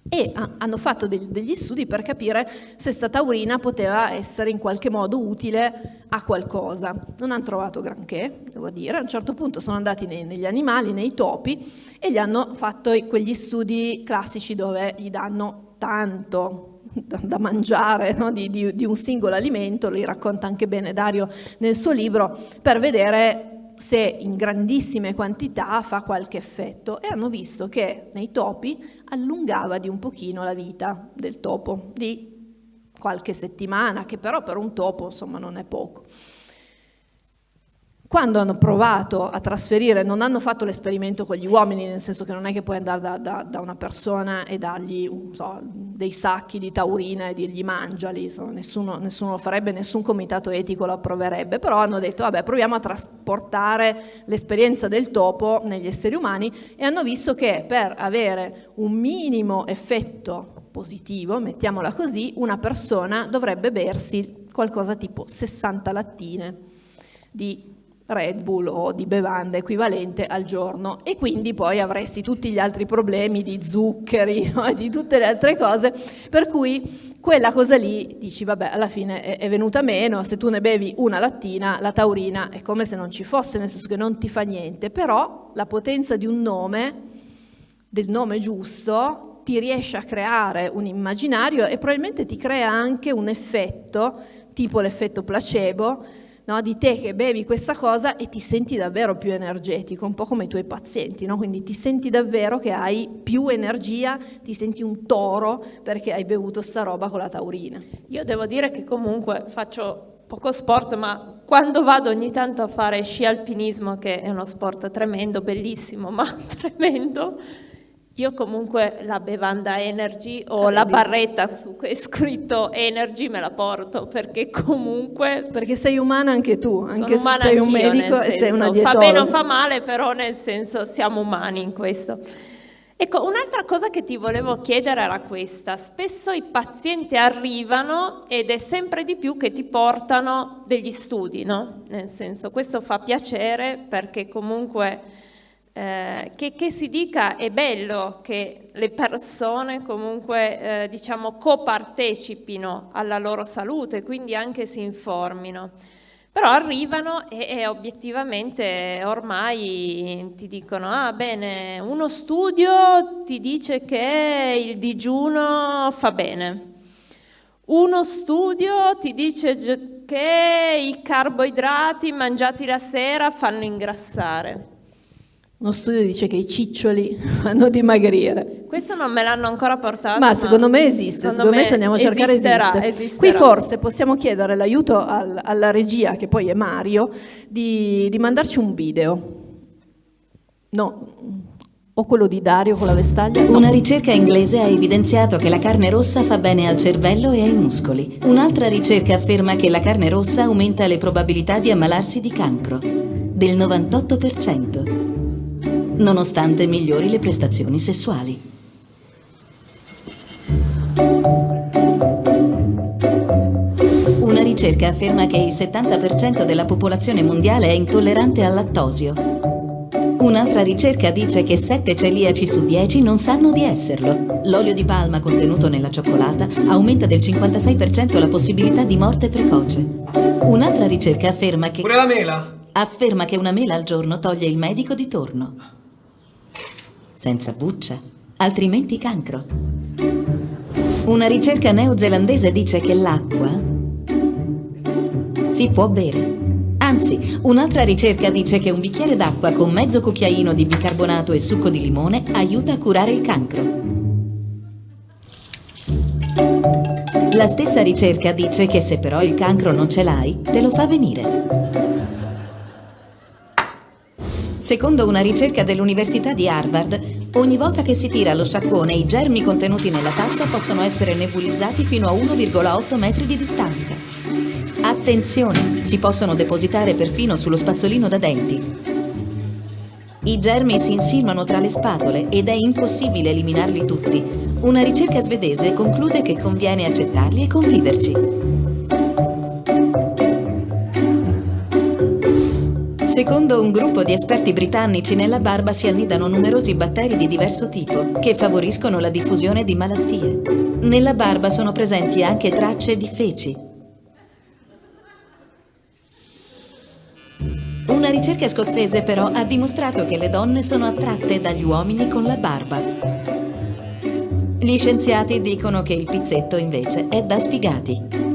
e hanno fatto degli studi per capire se sta taurina poteva essere in qualche modo utile a qualcosa. Non hanno trovato granché, devo dire. A un certo punto sono andati negli animali, nei topi, e gli hanno fatto quegli studi classici dove gli danno tanto da mangiare, no? di un singolo alimento, li racconta anche bene Dario nel suo libro, per vedere se in grandissime quantità fa qualche effetto, e hanno visto che nei topi allungava di un pochino la vita del topo, di qualche settimana, che però per un topo insomma non è poco. Quando hanno provato a trasferire, non hanno fatto l'esperimento con gli uomini, nel senso che non è che puoi andare da una persona e dargli dei sacchi di taurina e dirgli mangiali, insomma, nessuno lo farebbe, nessun comitato etico lo approverebbe, però hanno detto vabbè, proviamo a trasportare l'esperienza del topo negli esseri umani, e hanno visto che per avere un minimo effetto positivo, mettiamola così, una persona dovrebbe bersi qualcosa tipo 60 lattine di Red Bull o di bevanda equivalente al giorno, e quindi poi avresti tutti gli altri problemi di zuccheri, no? E di tutte le altre cose, per cui quella cosa lì dici vabbè, alla fine è venuta meno, se tu ne bevi una lattina la taurina è come se non ci fosse, nel senso che non ti fa niente, però la potenza di un nome, del nome giusto, ti riesce a creare un immaginario e probabilmente ti crea anche un effetto tipo l'effetto placebo, no, di te che bevi questa cosa e ti senti davvero più energetico, un po' come i tuoi pazienti, no? Quindi ti senti davvero che hai più energia, ti senti un toro perché hai bevuto sta roba con la taurina. Io devo dire che comunque faccio poco sport, ma quando vado ogni tanto a fare sci alpinismo, che è uno sport tremendo, bellissimo, ma tremendo, io comunque la bevanda Energy o la barretta su cui è scritto Energy me la porto, perché comunque... Perché sei umana anche tu, anche se sei un anch'io, medico e sei una dietologa. Fa bene o fa male, però nel senso siamo umani in questo. Ecco, un'altra cosa che ti volevo chiedere era questa. Spesso i pazienti arrivano ed è sempre di più che ti portano degli studi, no? Nel senso, questo fa piacere perché comunque... che si dica è bello che le persone comunque diciamo copartecipino alla loro salute, quindi anche si informino, però arrivano e obiettivamente ormai ti dicono bene, uno studio ti dice che il digiuno fa bene, uno studio ti dice che i carboidrati mangiati la sera fanno ingrassare. Uno studio dice che i ciccioli fanno dimagrire. Questo non me l'hanno ancora portato. Ma secondo me esiste, secondo me se andiamo a cercare esiste. Qui forse possiamo chiedere l'aiuto alla regia, che poi è Mario, di mandarci un video. No, o quello di Dario con la vestaglia. Una ricerca inglese ha evidenziato che la carne rossa fa bene al cervello e ai muscoli. Un'altra ricerca afferma che la carne rossa aumenta le probabilità di ammalarsi di cancro del 98%. Nonostante migliori le prestazioni sessuali. Una ricerca afferma che il 70% della popolazione mondiale è intollerante al lattosio. Un'altra ricerca dice che 7 celiaci su 10 non sanno di esserlo. L'olio di palma contenuto nella cioccolata aumenta del 56% la possibilità di morte precoce. Un'altra ricerca afferma che... Pure la mela? Afferma che una mela al giorno toglie il medico di torno. Senza buccia, altrimenti cancro. Una ricerca neozelandese dice che l'acqua si può bere. Anzi, un'altra ricerca dice che un bicchiere d'acqua con mezzo cucchiaino di bicarbonato e succo di limone aiuta a curare il cancro. La stessa ricerca dice che se però il cancro non ce l'hai, te lo fa venire. Secondo una ricerca dell'Università di Harvard, ogni volta che si tira lo sciacquone, i germi contenuti nella tazza possono essere nebulizzati fino a 1,8 metri di distanza. Attenzione, si possono depositare perfino sullo spazzolino da denti. I germi si insinuano tra le spatole ed è impossibile eliminarli tutti. Una ricerca svedese conclude che conviene accettarli e conviverci. Secondo un gruppo di esperti britannici, nella barba si annidano numerosi batteri di diverso tipo che favoriscono la diffusione di malattie. Nella barba sono presenti anche tracce di feci. Una ricerca scozzese però ha dimostrato che le donne sono attratte dagli uomini con la barba. Gli scienziati dicono che il pizzetto invece è da sfigati.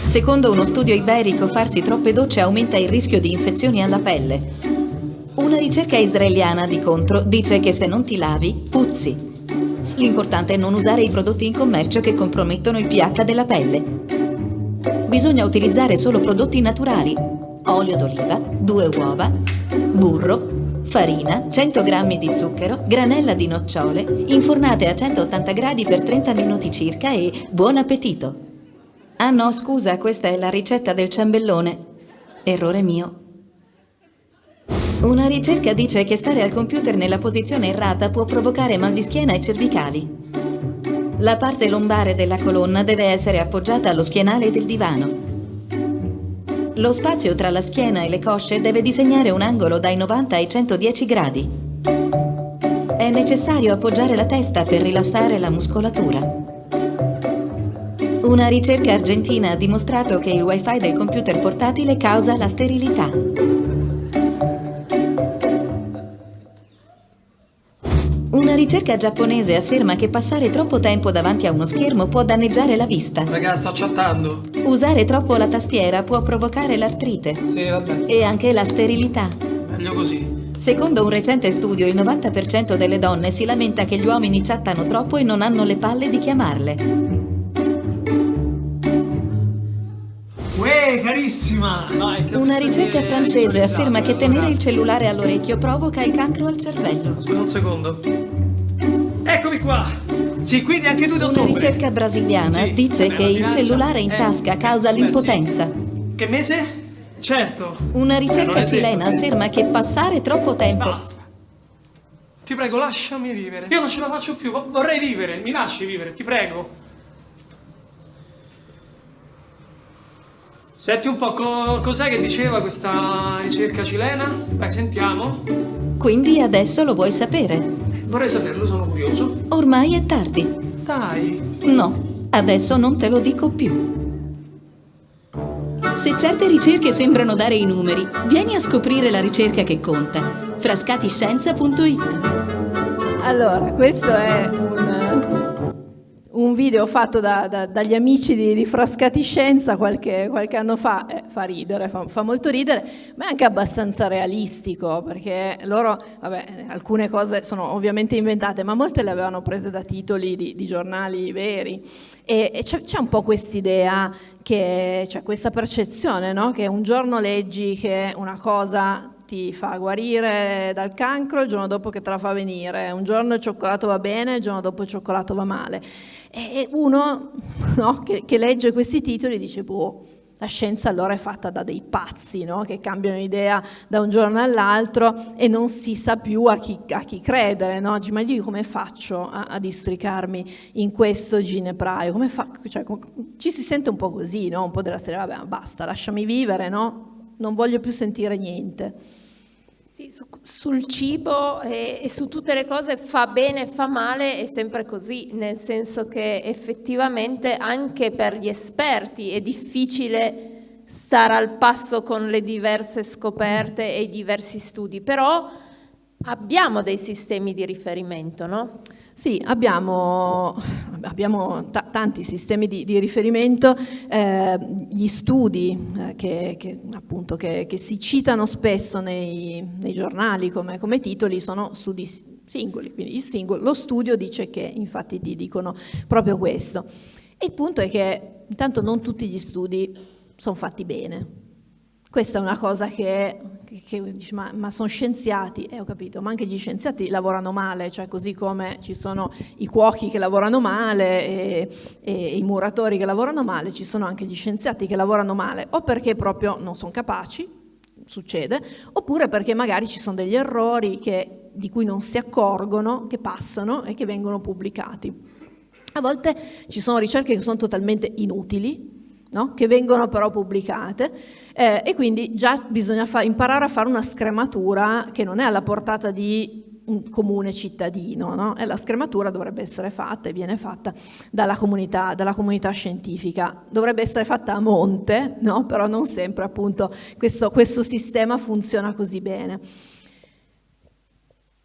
Secondo uno studio iberico, farsi troppe docce aumenta il rischio di infezioni alla pelle. Una ricerca israeliana, di contro, dice che se non ti lavi, puzzi. L'importante è non usare i prodotti in commercio che compromettono il pH della pelle. Bisogna utilizzare solo prodotti naturali: olio d'oliva, 2 uova, burro, farina, 100 g di zucchero, granella di nocciole, infornate a 180 gradi per 30 minuti circa e buon appetito. Ah no, scusa, questa è la ricetta del ciambellone. Errore mio. Una ricerca dice che stare al computer nella posizione errata può provocare mal di schiena e cervicali. La parte lombare della colonna deve essere appoggiata allo schienale del divano. Lo spazio tra la schiena e le cosce deve disegnare un angolo dai 90 ai 110 gradi. È necessario appoggiare la testa per rilassare la muscolatura. Una ricerca argentina ha dimostrato che il wifi del computer portatile causa la sterilità. Una ricerca giapponese afferma che passare troppo tempo davanti a uno schermo può danneggiare la vista. Raga, sto chattando. Usare troppo la tastiera può provocare l'artrite. Sì, vabbè. E anche la sterilità. Meglio così. Secondo un recente studio, il 90% delle donne si lamenta che gli uomini chattano troppo e non hanno le palle di chiamarle. Uè, carissima! Vai, Una ricerca francese afferma che tenere il cellulare all'orecchio provoca il cancro al cervello. Aspetta un secondo. Eccomi qua! Sì, quindi anche tu da Una ottobre. ricerca brasiliana Sì, dice vabbè, che la il bilancia. cellulare in tasca causa Sì. l'impotenza. Che mese? Certo. Una non ricerca è cilena detto. afferma che passare troppo tempo... Basta. Ti prego, lasciami vivere. Io non ce la faccio più, vorrei vivere. Mi lasci vivere, ti prego. Senti un po', cos'è che diceva questa ricerca cilena? Vai, sentiamo. Quindi adesso lo vuoi sapere? Vorrei saperlo, sono curioso. Ormai è tardi. Dai. No, adesso non te lo dico più. Se certe ricerche sembrano dare i numeri, vieni a scoprire la ricerca che conta. Frascatiscienza.it. Allora, questo è un video fatto dagli amici di Frascati Scienza qualche anno fa. Fa ridere, fa molto ridere, ma è anche abbastanza realistico, perché loro, vabbè, alcune cose sono ovviamente inventate, ma molte le avevano prese da titoli di giornali veri. E c'è un po' quest'idea, c'è questa percezione, no? Che un giorno leggi che una cosa ti fa guarire dal cancro, il giorno dopo che te la fa venire, un giorno il cioccolato va bene, il giorno dopo il cioccolato va male. E uno, no, che legge questi titoli dice, boh, la scienza allora è fatta da dei pazzi, no? Che cambiano idea da un giorno all'altro e non si sa più a chi credere, no? Ma io come faccio a districarmi in questo ginepraio? Come cioè, ci si sente un po' così, no? Un po' della serie, vabbè, basta, lasciami vivere, no? Non voglio più sentire niente. Sì, sul cibo e su tutte le cose fa bene e fa male, è sempre così, nel senso che effettivamente anche per gli esperti è difficile stare al passo con le diverse scoperte e i diversi studi, però abbiamo dei sistemi di riferimento, no? Sì, abbiamo tanti sistemi di riferimento, gli studi che si citano spesso nei giornali come titoli sono studi singoli, quindi lo studio dice che infatti ti dicono proprio questo. E il punto è che intanto non tutti gli studi sono fatti bene. Questa è una cosa che dici, ma sono scienziati, ho capito, ma anche gli scienziati lavorano male, cioè così come ci sono i cuochi che lavorano male e i muratori che lavorano male, ci sono anche gli scienziati che lavorano male, o perché proprio non sono capaci, succede, oppure perché magari ci sono degli errori di cui non si accorgono, che passano e che vengono pubblicati. A volte ci sono ricerche che sono totalmente inutili, no? Che vengono però pubblicate e quindi già bisogna imparare a fare una scrematura che non è alla portata di un comune cittadino, no? E la scrematura dovrebbe essere fatta e viene fatta dalla comunità scientifica, dovrebbe essere fatta a monte, no? Però non sempre appunto questo sistema funziona così bene.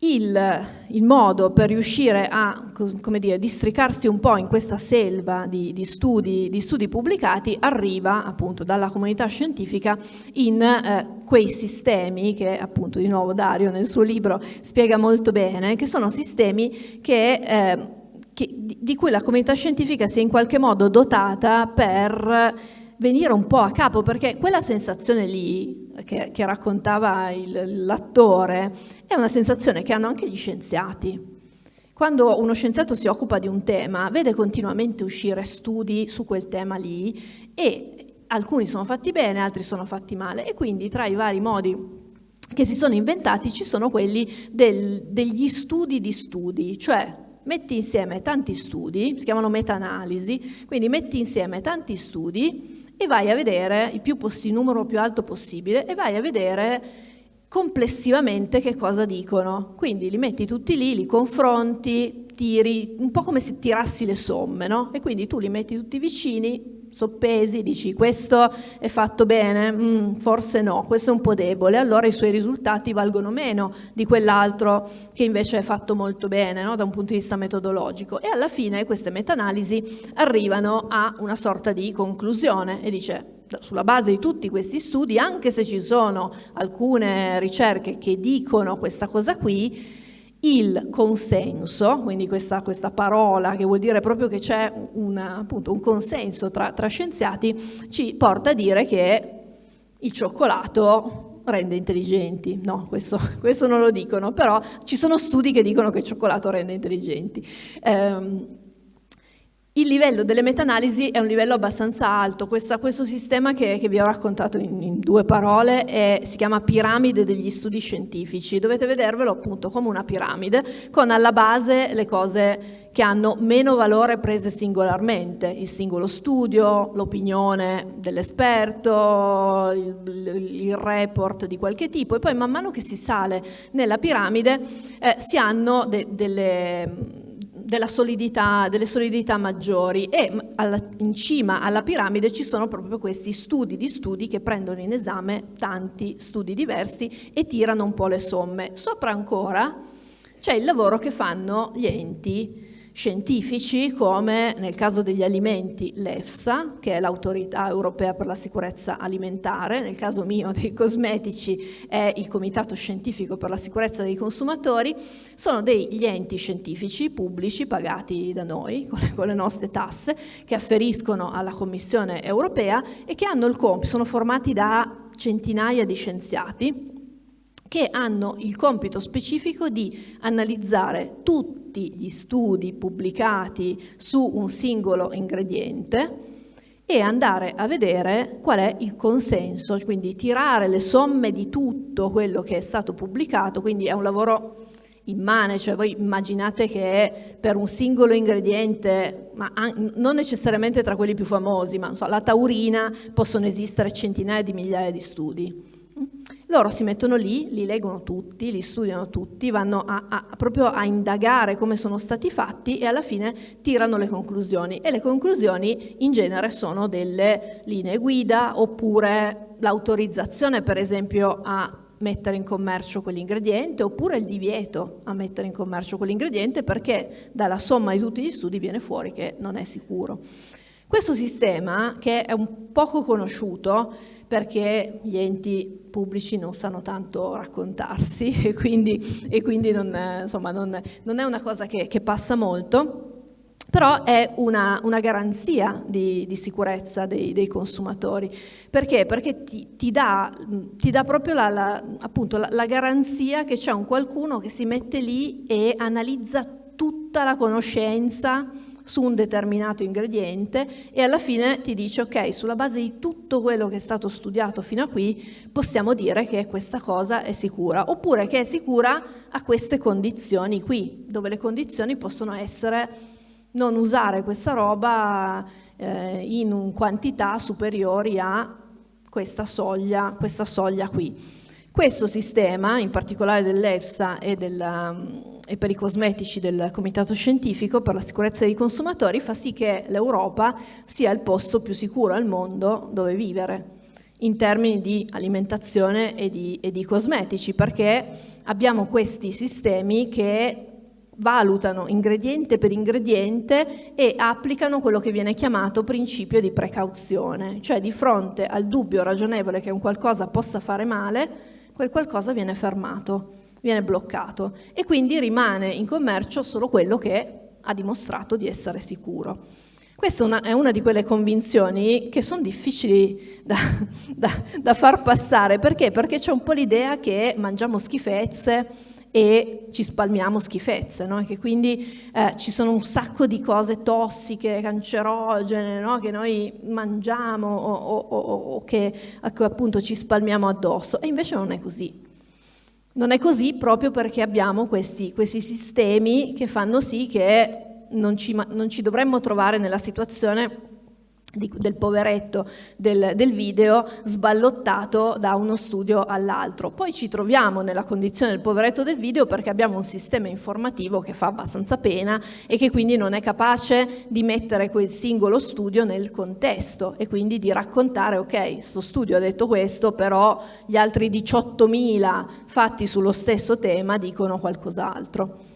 Il modo per riuscire a, come dire, districarsi un po' in questa selva di studi pubblicati arriva appunto dalla comunità scientifica in quei sistemi che appunto di nuovo Dario nel suo libro spiega molto bene, che sono sistemi di cui la comunità scientifica si è in qualche modo dotata per venire un po' a capo, perché quella sensazione lì che raccontava l'attore è una sensazione che hanno anche gli scienziati. Quando uno scienziato si occupa di un tema, vede continuamente uscire studi su quel tema lì e alcuni sono fatti bene, altri sono fatti male, e quindi tra i vari modi che si sono inventati ci sono quelli degli studi di studi, cioè metti insieme tanti studi, si chiamano meta-analisi, quindi metti insieme tanti studi e vai a vedere il numero più alto possibile e vai a vedere complessivamente che cosa dicono. Quindi li metti tutti lì, li confronti, tiri, un po' come se tirassi le somme, no? E quindi tu li metti tutti vicini, soppesi, dici questo è fatto bene, forse no, questo è un po' debole, allora i suoi risultati valgono meno di quell'altro che invece è fatto molto bene, no? Da un punto di vista metodologico, e alla fine queste meta-analisi arrivano a una sorta di conclusione e dice: sulla base di tutti questi studi, anche se ci sono alcune ricerche che dicono questa cosa qui, il consenso, quindi questa parola che vuol dire proprio che c'è appunto un consenso tra scienziati, ci porta a dire che il cioccolato rende intelligenti. No, questo non lo dicono, però ci sono studi che dicono che il cioccolato rende intelligenti. Il livello delle meta-analisi è un livello abbastanza alto. Questo sistema che vi ho raccontato in 2 parole si chiama piramide degli studi scientifici. Dovete vedervelo appunto come una piramide, con alla base le cose che hanno meno valore prese singolarmente, il singolo studio, l'opinione dell'esperto, il report di qualche tipo, e poi man mano che si sale nella piramide si hanno delle solidità maggiori, e in cima alla piramide ci sono proprio questi studi di studi che prendono in esame tanti studi diversi e tirano un po' le somme. Sopra ancora c'è il lavoro che fanno gli enti scientifici, come nel caso degli alimenti l'EFSA, che è l'autorità europea per la sicurezza alimentare, nel caso mio dei cosmetici è il Comitato Scientifico per la Sicurezza dei Consumatori. Sono degli enti scientifici pubblici pagati da noi con le nostre tasse, che afferiscono alla Commissione europea e che hanno il compito, sono formati da centinaia di scienziati che hanno il compito specifico di analizzare tutti gli studi pubblicati su un singolo ingrediente e andare a vedere qual è il consenso, quindi tirare le somme di tutto quello che è stato pubblicato. Quindi è un lavoro immane, cioè voi immaginate che per un singolo ingrediente, ma non necessariamente tra quelli più famosi, ma la taurina, possono esistere centinaia di migliaia di studi. Loro si mettono lì, li leggono tutti, li studiano tutti, vanno proprio a indagare come sono stati fatti e alla fine tirano le conclusioni. E le conclusioni in genere sono delle linee guida oppure l'autorizzazione, per esempio, a mettere in commercio quell'ingrediente, oppure il divieto a mettere in commercio quell'ingrediente, perché dalla somma di tutti gli studi viene fuori che non è sicuro. Questo sistema, che è un poco conosciuto perché gli enti pubblici non sanno tanto raccontarsi e quindi non è una cosa che passa molto, però è una garanzia di sicurezza dei consumatori. Perché? Perché ti dà proprio appunto la garanzia che c'è un qualcuno che si mette lì e analizza tutta la conoscenza su un determinato ingrediente e alla fine ti dice: ok, sulla base di tutto quello che è stato studiato fino a qui possiamo dire che questa cosa è sicura, oppure che è sicura a queste condizioni qui, dove le condizioni possono essere non usare questa roba in quantità superiori a questa soglia qui. Questo sistema, in particolare dell'EFSA e per i cosmetici del Comitato Scientifico per la Sicurezza dei Consumatori, fa sì che l'Europa sia il posto più sicuro al mondo dove vivere. in termini di alimentazione e di cosmetici, perché abbiamo questi sistemi che valutano ingrediente per ingrediente e applicano quello che viene chiamato principio di precauzione, cioè di fronte al dubbio ragionevole che un qualcosa possa fare male, quel qualcosa viene fermato, viene bloccato e quindi rimane in commercio solo quello che ha dimostrato di essere sicuro. Questa è una di quelle convinzioni che sono difficili da far passare. Perché? Perché c'è un po' l'idea che mangiamo schifezze e ci spalmiamo schifezze, no? E che quindi ci sono un sacco di cose tossiche, cancerogene, no? Che noi mangiamo o che appunto ci spalmiamo addosso. E invece non è così. Non è così proprio perché abbiamo questi sistemi che fanno sì che non ci dovremmo trovare nella situazione del poveretto del video sballottato da uno studio all'altro. Poi ci troviamo nella condizione del poveretto del video perché abbiamo un sistema informativo che fa abbastanza pena e che quindi non è capace di mettere quel singolo studio nel contesto e quindi di raccontare, ok, sto studio ha detto questo, però gli altri 18.000 fatti sullo stesso tema dicono qualcos'altro.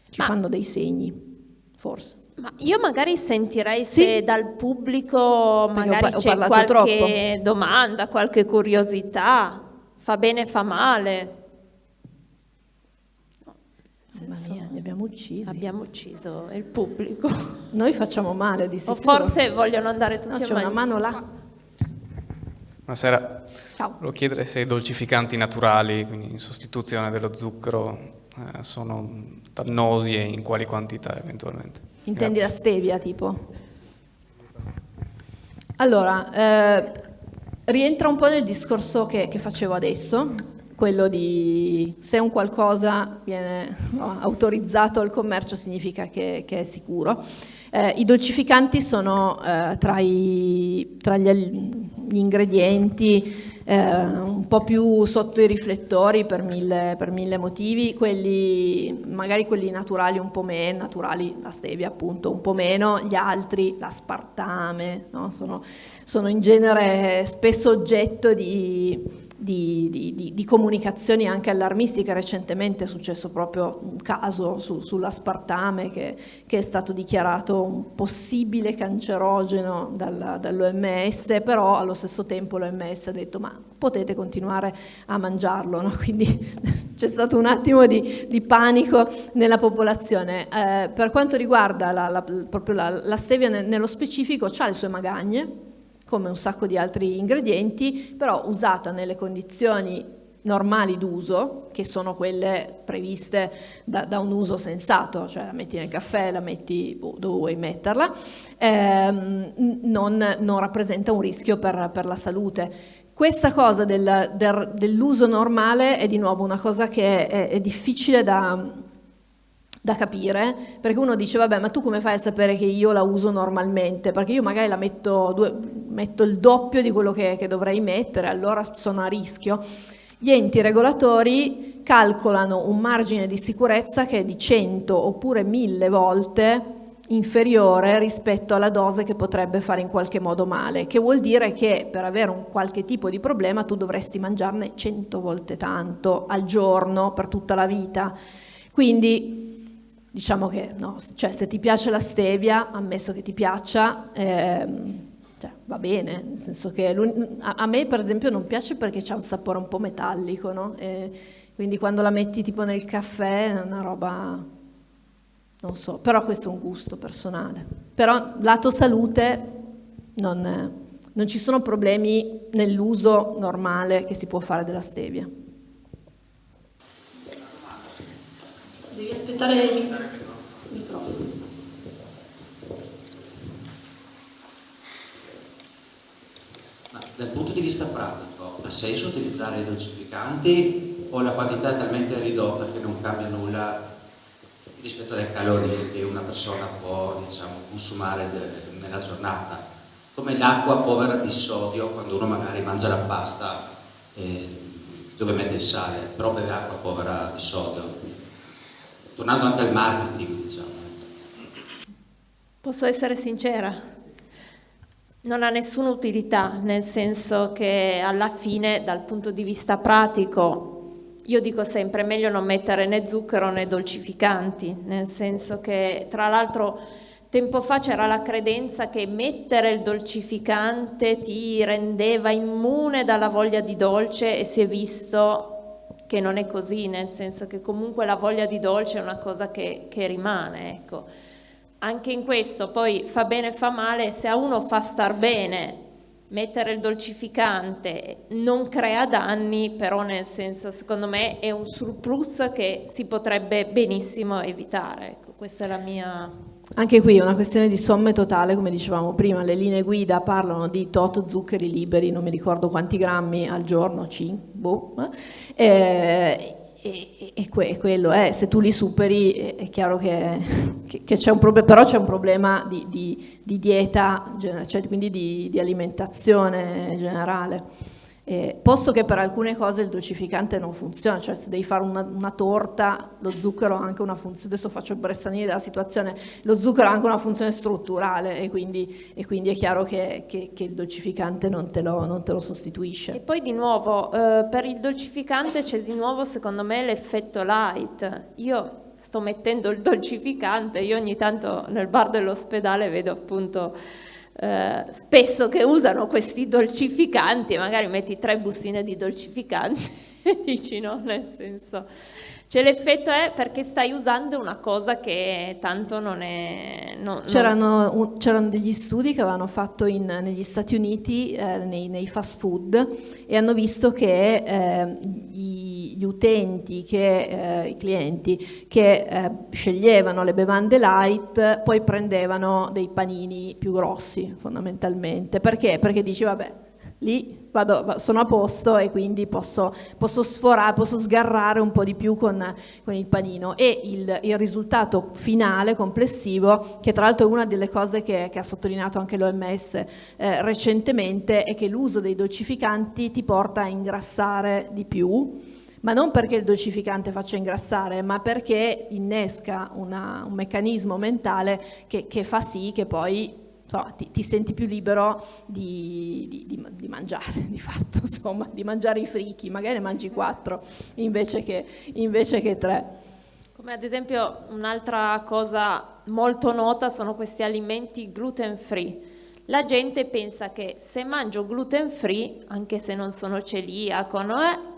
Ci fanno dei segni, forse. Ma io magari sentirei se dal pubblico magari c'è qualche domanda, qualche curiosità, fa bene, fa male. No, li abbiamo uccisi. Abbiamo ucciso il pubblico. Noi facciamo male di sicuro. O forse vogliono andare tutti a c'è una mano là. Buonasera. Ciao. Volevo chiedere se i dolcificanti naturali, quindi in sostituzione dello zucchero, sono dannosi e in quali quantità eventualmente. Intendi Grazie. la stevia, tipo? Allora, rientra un po' nel discorso che facevo adesso, quello di se un qualcosa viene autorizzato al commercio significa che è sicuro. I dolcificanti sono tra gli ingredienti un po' più sotto i riflettori per mille motivi, magari quelli naturali un po' meno, naturali la stevia appunto un po' meno, gli altri l'aspartame, no? Sono in genere spesso oggetto di comunicazioni anche allarmistiche. Recentemente è successo proprio un caso sull'aspartame che è stato dichiarato un possibile cancerogeno dall'OMS, però allo stesso tempo l'OMS ha detto ma potete continuare a mangiarlo, no? Quindi c'è stato un attimo di panico nella popolazione. Per quanto riguarda proprio la stevia nello specifico, c'ha le sue magagne, come un sacco di altri ingredienti, però usata nelle condizioni normali d'uso, che sono quelle previste da un uso sensato, cioè la metti nel caffè, la metti dove vuoi metterla, non rappresenta un rischio per la salute. Questa cosa dell'uso normale è di nuovo una cosa che è difficile da capire, perché uno dice vabbè, ma tu come fai a sapere che io la uso normalmente? Perché io magari la metto il doppio di quello che dovrei mettere, allora sono a rischio. Gli enti regolatori calcolano un margine di sicurezza che è di 100 oppure 1000 volte inferiore rispetto alla dose che potrebbe fare in qualche modo male, che vuol dire che per avere un qualche tipo di problema tu dovresti mangiarne 100 volte tanto al giorno per tutta la vita. Quindi diciamo che no, cioè se ti piace la stevia, ammesso che ti piaccia, cioè, va bene, nel senso che a me per esempio non piace perché c'ha un sapore un po' metallico, no? Quindi quando la metti tipo nel caffè è una roba, non so, però questo è un gusto personale. Però lato salute non ci sono problemi nell'uso normale che si può fare della stevia. Devi aspettare il microfono. Ma dal punto di vista pratico, ha senso utilizzare i dolcificanti o la quantità è talmente ridotta che non cambia nulla rispetto alle calorie che una persona può, diciamo, consumare nella giornata? Come l'acqua povera di sodio, quando uno magari mangia la pasta dove mette il sale, però beve acqua povera di sodio. Tornando anche al marketing, diciamo. Posso essere sincera? non ha nessuna utilità, nel senso che alla fine, dal punto di vista pratico, io dico sempre meglio non mettere né zucchero né dolcificanti, nel senso che, tra l'altro, tempo fa c'era la credenza che mettere il dolcificante ti rendeva immune dalla voglia di dolce, e si è visto che non è così, nel senso che comunque la voglia di dolce è una cosa che rimane, ecco. Anche in questo poi fa bene e fa male. Se a uno fa star bene mettere il dolcificante non crea danni, però nel senso, secondo me è un surplus che si potrebbe benissimo evitare, ecco, questa è la mia... Anche qui è una questione di somme totale, come dicevamo prima, le linee guida parlano di tot zuccheri liberi, non mi ricordo quanti grammi al giorno, 5, e quello è, se tu li superi è chiaro che c'è un problema, però c'è un problema di dieta, cioè quindi di alimentazione generale. Posto che per alcune cose il dolcificante non funziona, cioè se devi fare una torta, lo zucchero ha anche una funzione, adesso faccio il Bressanini della situazione, lo zucchero ha anche una funzione strutturale, e quindi è chiaro che il dolcificante non te lo sostituisce. E poi di nuovo, per il dolcificante c'è di nuovo secondo me l'effetto light. Io sto mettendo il dolcificante, io ogni tanto nel bar dell'ospedale vedo appunto spesso che usano questi dolcificanti, e magari metti 3 bustine di dolcificante e dici no, nel senso, cioè l'effetto è perché stai usando una cosa che tanto non è... C'erano degli studi che avevano fatto negli Stati Uniti, nei fast food, e hanno visto che gli utenti, i clienti che sceglievano le bevande light poi prendevano dei panini più grossi, fondamentalmente. Perché? Perché dici vabbè, lì sono a posto e quindi posso sforare, posso sgarrare un po' di più con il panino, e il risultato finale complessivo, che tra l'altro è una delle cose che ha sottolineato anche l'OMS recentemente, è che l'uso dei dolcificanti ti porta a ingrassare di più, ma non perché il dolcificante faccia ingrassare, ma perché innesca un meccanismo mentale che fa sì che poi ti senti più libero di mangiare, di fatto, insomma, di mangiare i frichi, magari ne mangi 4 invece che 3. Come ad esempio un'altra cosa molto nota sono questi alimenti gluten free. La gente pensa che se mangio gluten free, anche se non sono celiaco,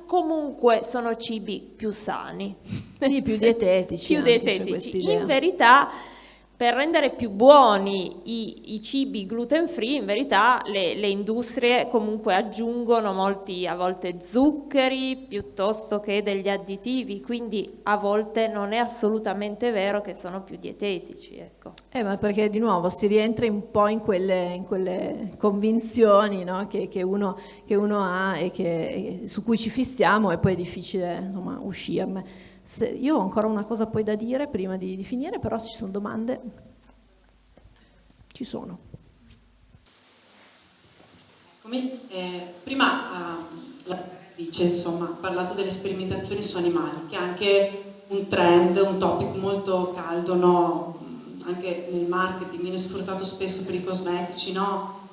comunque sono cibi più sani. Sì, più dietetici. Più dietetici. In verità, per rendere più buoni i cibi gluten free, in verità le industrie comunque aggiungono molti, a volte zuccheri piuttosto che degli additivi, quindi a volte non è assolutamente vero che sono più dietetici, ecco. Ma perché di nuovo si rientra un po' in quelle convinzioni, no? che uno ha e su cui ci fissiamo, e poi è difficile, insomma, uscirne. Io ho ancora una cosa poi da dire prima di finire, però se ci sono domande, ci sono. Prima la dice, insomma, ha parlato delle sperimentazioni su animali, che è anche un trend, un topic molto caldo, no? Anche nel marketing viene sfruttato spesso per i cosmetici, no?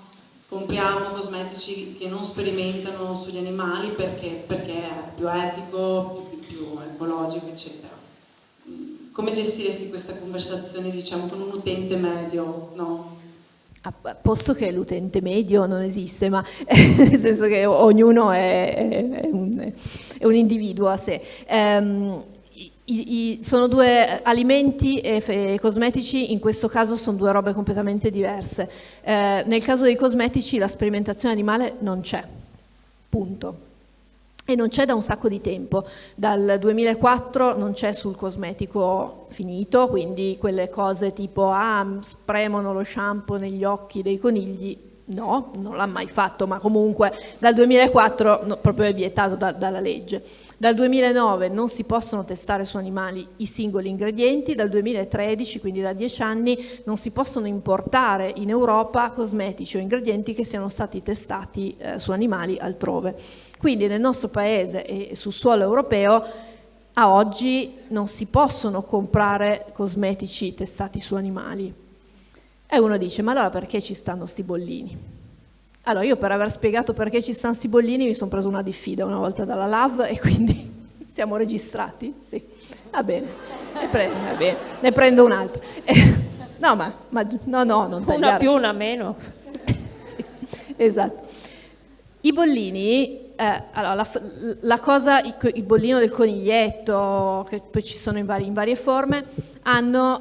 Compriamo cosmetici che non sperimentano sugli animali perché è più etico, più ecologico, eccetera. Come gestiresti questa conversazione, diciamo, con un utente medio, no? Posto che l'utente medio non esiste, ma nel senso che ognuno è un individuo a sé. Sono 2 alimenti e cosmetici, in questo caso sono 2 robe completamente diverse. Nel caso dei cosmetici la sperimentazione animale non c'è, punto. E non c'è da un sacco di tempo, dal 2004 non c'è sul cosmetico finito, quindi quelle cose tipo spremono lo shampoo negli occhi dei conigli, no, non l'ha mai fatto, ma comunque dal 2004 proprio è vietato dalla legge. Dal 2009 non si possono testare su animali i singoli ingredienti, dal 2013, quindi da 10 anni, non si possono importare in Europa cosmetici o ingredienti che siano stati testati su animali altrove. Quindi nel nostro paese e sul suolo europeo a oggi non si possono comprare cosmetici testati su animali. E uno dice, ma allora perché ci stanno sti bollini? Allora, io per aver spiegato perché ci stanno sti bollini mi sono preso una diffida una volta dalla LAV e quindi siamo registrati? Sì, va bene, va bene. Ne prendo un'altra. No, no, non tagliare. Una più, una meno. Sì, esatto. I bollini, allora, la cosa, il bollino del coniglietto, che poi ci sono in varie forme, hanno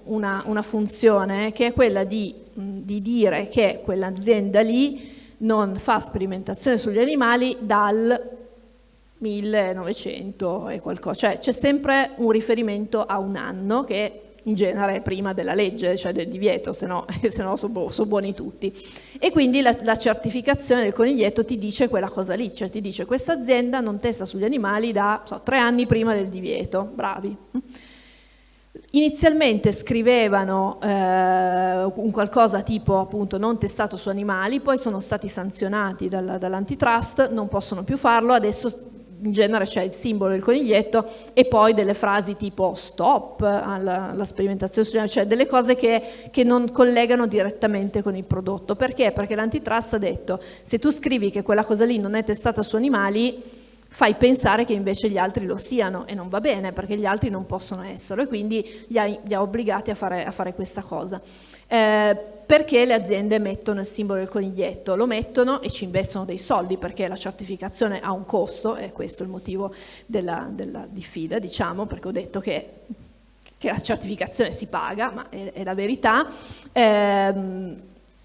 una funzione che è quella di dire che quell'azienda lì non fa sperimentazione sugli animali dal 1900 e qualcosa, cioè c'è sempre un riferimento a un anno che in genere è prima della legge, cioè del divieto, se no sono buoni tutti. E quindi la certificazione del coniglietto ti dice quella cosa lì, cioè ti dice questa azienda non testa sugli animali da 3 anni prima del divieto, bravi. Inizialmente scrivevano un qualcosa tipo appunto non testato su animali, poi sono stati sanzionati dall'antitrust, non possono più farlo, adesso in genere c'è il simbolo del coniglietto e poi delle frasi tipo stop alla sperimentazione sugli animali, cioè delle cose che non collegano direttamente con il prodotto. Perché? Perché l'antitrust ha detto se tu scrivi che quella cosa lì non è testata su animali fai pensare che invece gli altri lo siano e non va bene perché gli altri non possono esserlo e quindi li ha obbligati a fare questa cosa. Perché le aziende mettono il simbolo del coniglietto? Lo mettono e ci investono dei soldi perché la certificazione ha un costo e questo è il motivo della diffida, diciamo, perché ho detto che la certificazione si paga, ma è la verità.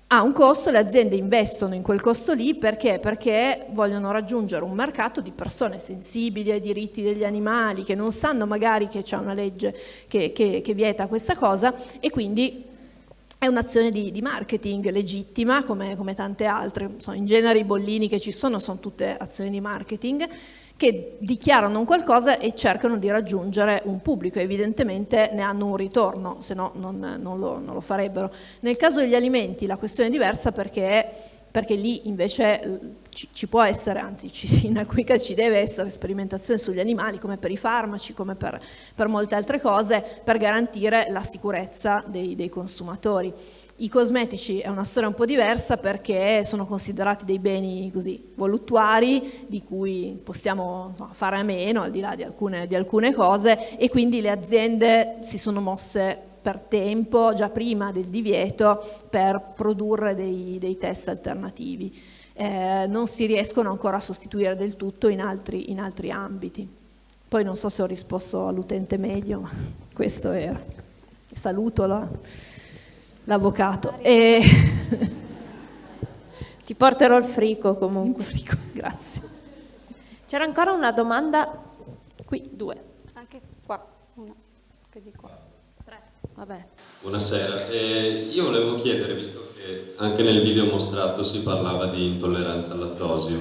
Ha un costo, le aziende investono in quel costo lì perché vogliono raggiungere un mercato di persone sensibili ai diritti degli animali, che non sanno magari che c'è una legge che vieta questa cosa e quindi è un'azione di marketing legittima come tante altre. In genere i bollini che ci sono tutte azioni di marketing che dichiarano un qualcosa e cercano di raggiungere un pubblico, evidentemente ne hanno un ritorno, se no non lo farebbero. Nel caso degli alimenti la questione è diversa perché lì invece ci può essere, anzi in alcuni casi ci deve essere sperimentazione sugli animali come per i farmaci, come per molte altre cose, per garantire la sicurezza dei consumatori. I cosmetici è una storia un po' diversa perché sono considerati dei beni così voluttuari di cui possiamo fare a meno al di là di alcune cose e quindi le aziende si sono mosse per tempo, già prima del divieto, per produrre dei test alternativi. Non si riescono ancora a sostituire del tutto in altri ambiti. Poi non so se ho risposto all'utente medio, ma questo era. Saluto l'avvocato. Ti porterò il frico comunque. Frico, grazie. C'era ancora una domanda? Qui, 2. Anche qua, una, che di qua. 3, vabbè. Buonasera, io volevo chiedere, visto che anche nel video mostrato si parlava di intolleranza al lattosio,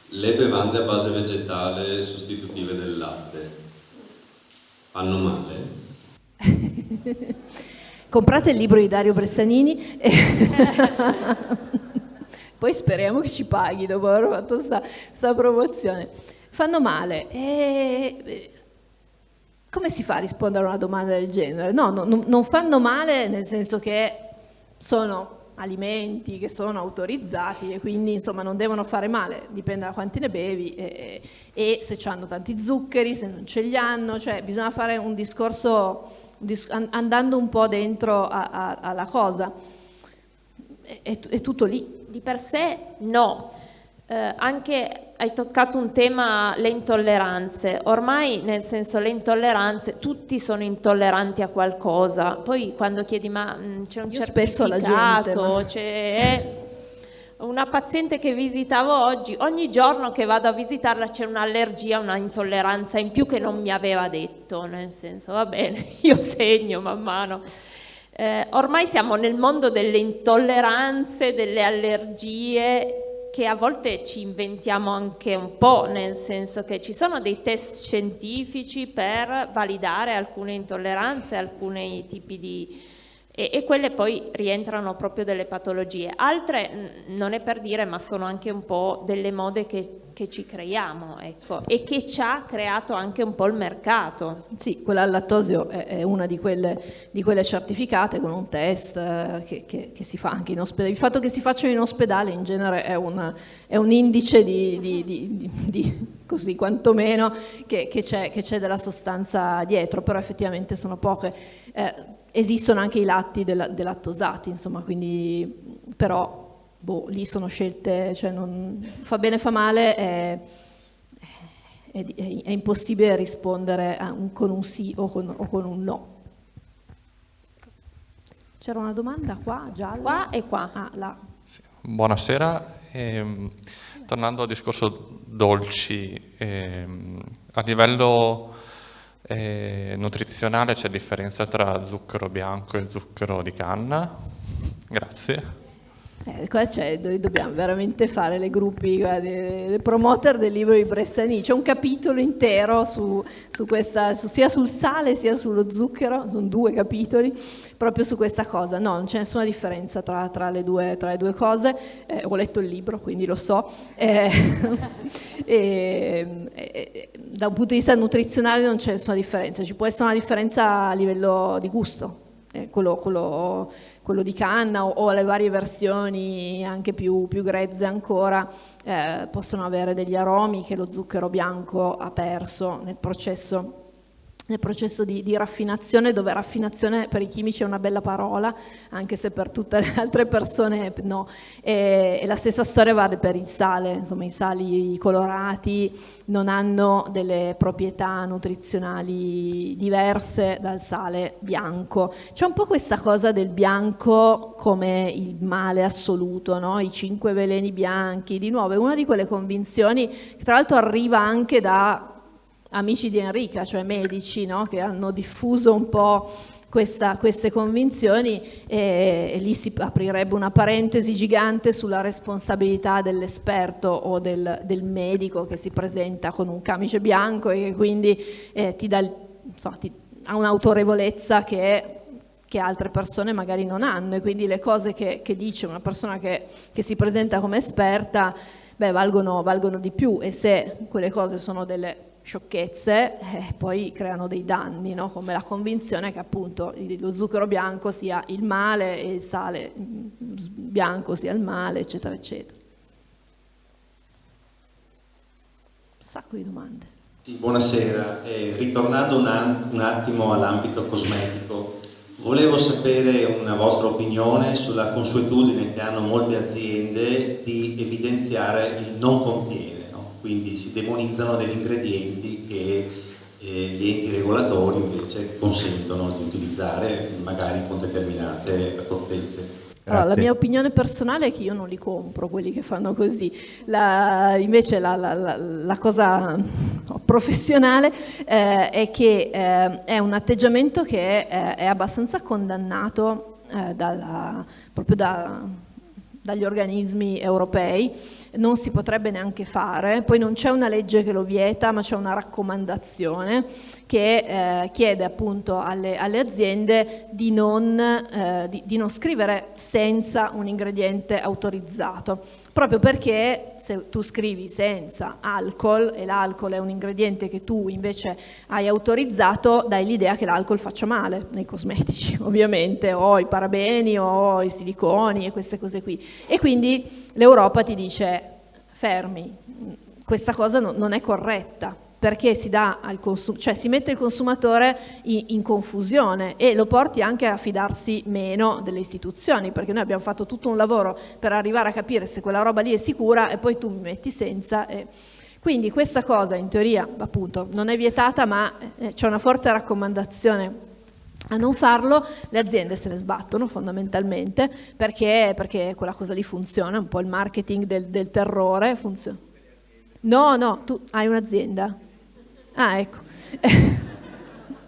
le bevande a base vegetale sostitutive del latte fanno male? Comprate il libro di Dario Bressanini poi speriamo che ci paghi dopo aver fatto sta promozione. Fanno male. Come si fa a rispondere a una domanda del genere? No, non fanno male nel senso che sono alimenti che sono autorizzati e quindi insomma non devono fare male, dipende da quanti ne bevi e se hanno tanti zuccheri, se non ce li hanno, cioè bisogna fare un discorso andando un po' dentro alla cosa, è tutto lì. Di per sé no, anche hai toccato un tema, le intolleranze, ormai nel senso le intolleranze, tutti sono intolleranti a qualcosa, poi quando chiedi ma c'è un certificato, c'è una paziente che visitavo oggi, ogni giorno che vado a visitarla c'è un'allergia, una intolleranza in più che non mi aveva detto, nel senso va bene, io segno man mano. Ormai siamo nel mondo delle intolleranze, delle allergie che a volte ci inventiamo anche un po', nel senso che ci sono dei test scientifici per validare alcune intolleranze, alcuni tipi di... e quelle poi rientrano proprio delle patologie. Altre non è per dire, ma sono anche un po' delle mode che ci creiamo, ecco, e che ci ha creato anche un po' il mercato. Sì, quella al lattosio è una di quelle certificate con un test che si fa anche in ospedale. Il fatto che si facciano in ospedale in genere è un indice di così quantomeno che c'è della sostanza dietro, però effettivamente sono poche. Esistono anche i latti delattosati, insomma, quindi però lì sono scelte, cioè non fa bene, fa male, è impossibile rispondere con un sì o con un no. C'era una domanda qua, gialla? Qua e qua. Ah, là. Sì. Buonasera. Tornando al discorso dolci, a livello nutrizionale c'è differenza tra zucchero bianco e zucchero di canna? Grazie. Qua dobbiamo veramente fare le gruppi, le promoter del libro di Bressani. C'è un capitolo intero su questa, sia sul sale sia sullo zucchero, sono 2 capitoli proprio su questa cosa. No, non c'è nessuna differenza tra le due cose. Ho letto il libro, quindi lo so. Da un punto di vista nutrizionale non c'è nessuna differenza. Ci può essere una differenza a livello di gusto. Quello di canna o le varie versioni anche più grezze ancora possono avere degli aromi che lo zucchero bianco ha perso nel processo di raffinazione, dove raffinazione per i chimici è una bella parola, anche se per tutte le altre persone no. E la stessa storia vale per il sale, insomma i sali colorati non hanno delle proprietà nutrizionali diverse dal sale bianco. C'è un po' questa cosa del bianco come il male assoluto, no? I 5 veleni bianchi, di nuovo è una di quelle convinzioni che tra l'altro arriva anche da amici di Enrica, cioè medici, no? Che hanno diffuso un po' queste convinzioni e lì si aprirebbe una parentesi gigante sulla responsabilità dell'esperto o del medico che si presenta con un camice bianco e che quindi ha un'autorevolezza che altre persone magari non hanno, e quindi le cose che dice una persona che si presenta come esperta valgono di più, e se quelle cose sono delle sciocchezze poi creano dei danni, no? Come la convinzione che appunto lo zucchero bianco sia il male e il sale bianco sia il male, eccetera eccetera. Un sacco di domande. Sì, buonasera, ritornando un attimo all'ambito cosmetico, volevo sapere una vostra opinione sulla consuetudine che hanno molte aziende di evidenziare il non contiene. Quindi si demonizzano degli ingredienti che gli enti regolatori invece consentono di utilizzare magari con determinate accortezze. Allora, la mia opinione personale è che io non li compro quelli che fanno così. Invece la cosa professionale è che è un atteggiamento che è abbastanza condannato proprio dagli organismi europei. Non si potrebbe neanche fare, poi non c'è una legge che lo vieta, ma c'è una raccomandazione che chiede appunto alle aziende di non scrivere senza un ingrediente autorizzato, proprio perché se tu scrivi senza alcol e l'alcol è un ingrediente che tu invece hai autorizzato, dai l'idea che l'alcol faccia male nei cosmetici, ovviamente, o i parabeni o i siliconi e queste cose qui, e quindi l'Europa ti dice fermi, questa cosa non è corretta, perché si dà cioè si mette il consumatore in confusione e lo porti anche a fidarsi meno delle istituzioni, perché noi abbiamo fatto tutto un lavoro per arrivare a capire se quella roba lì è sicura e poi tu mi metti senza. Quindi questa cosa in teoria appunto non è vietata, ma c'è una forte raccomandazione a non farlo. Le aziende se ne sbattono fondamentalmente perché quella cosa lì funziona, un po' il marketing del terrore funziona. No, tu hai un'azienda? Ah, ecco.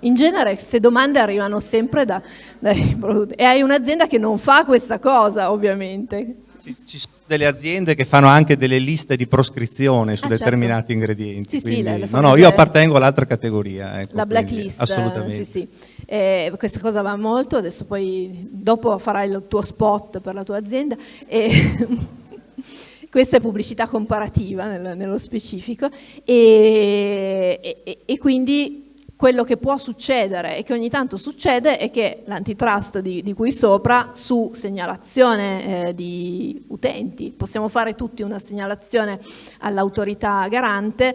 In genere queste domande arrivano sempre dai prodotti. E hai un'azienda che non fa questa cosa, ovviamente. Ci sono delle aziende che fanno anche delle liste di proscrizione su determinati certo. ingredienti. Sì, quindi, sì, no, io appartengo all'altra categoria. Ecco, la blacklist. Assolutamente. Sì. Questa cosa va molto, adesso poi dopo farai il tuo spot per la tua azienda. Questa è pubblicità comparativa nello specifico e quindi quello che può succedere e che ogni tanto succede è che l'antitrust di cui sopra, su segnalazione di utenti, possiamo fare tutti una segnalazione all'autorità garante,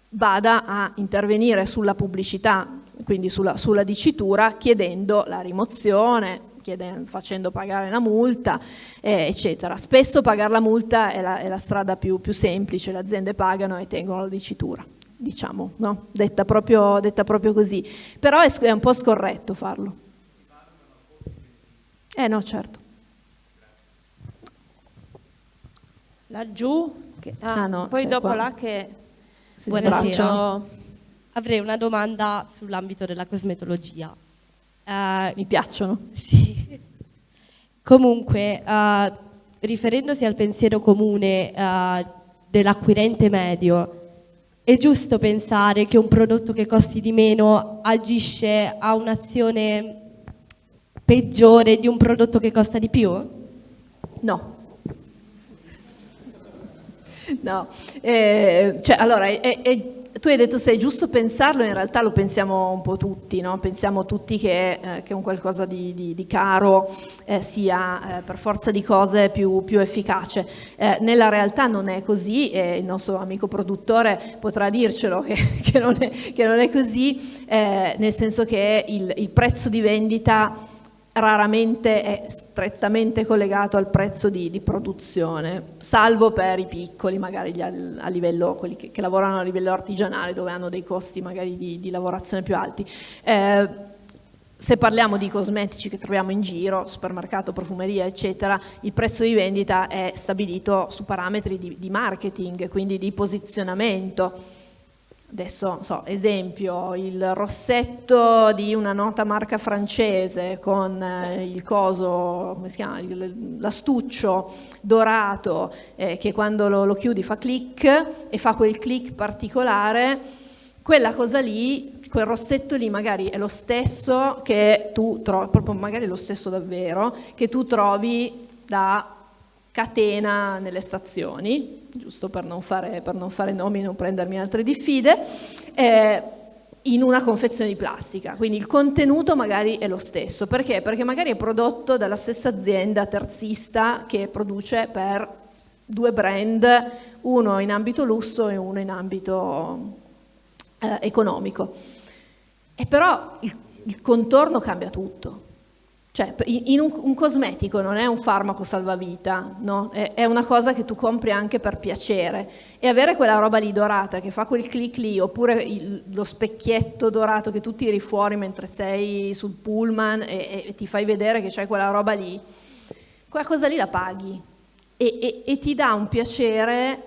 vada a intervenire sulla pubblicità, quindi sulla dicitura, chiedendo la rimozione, facendo pagare la multa, eccetera. Spesso pagare la multa è la strada più semplice, le aziende pagano e tengono la dicitura, diciamo, no? Detta proprio così. Però è un po' scorretto farlo. No, certo. Laggiù, no, poi dopo qua. là che... Buonasera. Avrei una domanda sull'ambito della cosmetologia. Mi piacciono. Sì. Comunque, riferendosi al pensiero comune dell'acquirente medio, è giusto pensare che un prodotto che costi di meno agisce a un'azione peggiore di un prodotto che costa di più? No. No. Cioè, allora, tu hai detto se è giusto pensarlo, in realtà lo pensiamo un po' tutti, no? Pensiamo tutti che un qualcosa di caro sia per forza di cose più efficace. Nella realtà non è così, e il nostro amico produttore potrà dircelo che non è così, nel senso che il prezzo di vendita raramente è strettamente collegato al prezzo di produzione, salvo per i piccoli, magari a livello, quelli che lavorano a livello artigianale, dove hanno dei costi magari di lavorazione più alti. Se parliamo di cosmetici che troviamo in giro, supermercato, profumeria, eccetera, il prezzo di vendita è stabilito su parametri di marketing, quindi di posizionamento. Adesso, esempio, il rossetto di una nota marca francese con il coso, come si chiama, l'astuccio dorato che quando lo chiudi fa click e fa quel click particolare, quella cosa lì, quel rossetto lì magari è lo stesso che tu trovi, proprio magari lo stesso davvero, che tu trovi da catena nelle stazioni, giusto per non fare nomi, non prendermi altre diffide, in una confezione di plastica. Quindi il contenuto magari è lo stesso. Perché? Perché magari è prodotto dalla stessa azienda terzista che produce per due brand, uno in ambito lusso e uno in ambito economico. E però il contorno cambia tutto. Cioè, un cosmetico non è un farmaco salvavita, no? È una cosa che tu compri anche per piacere, e avere quella roba lì dorata che fa quel click lì, oppure lo specchietto dorato che tu tiri fuori mentre sei sul pullman e ti fai vedere che c'hai quella roba lì, quella cosa lì la paghi e ti dà un piacere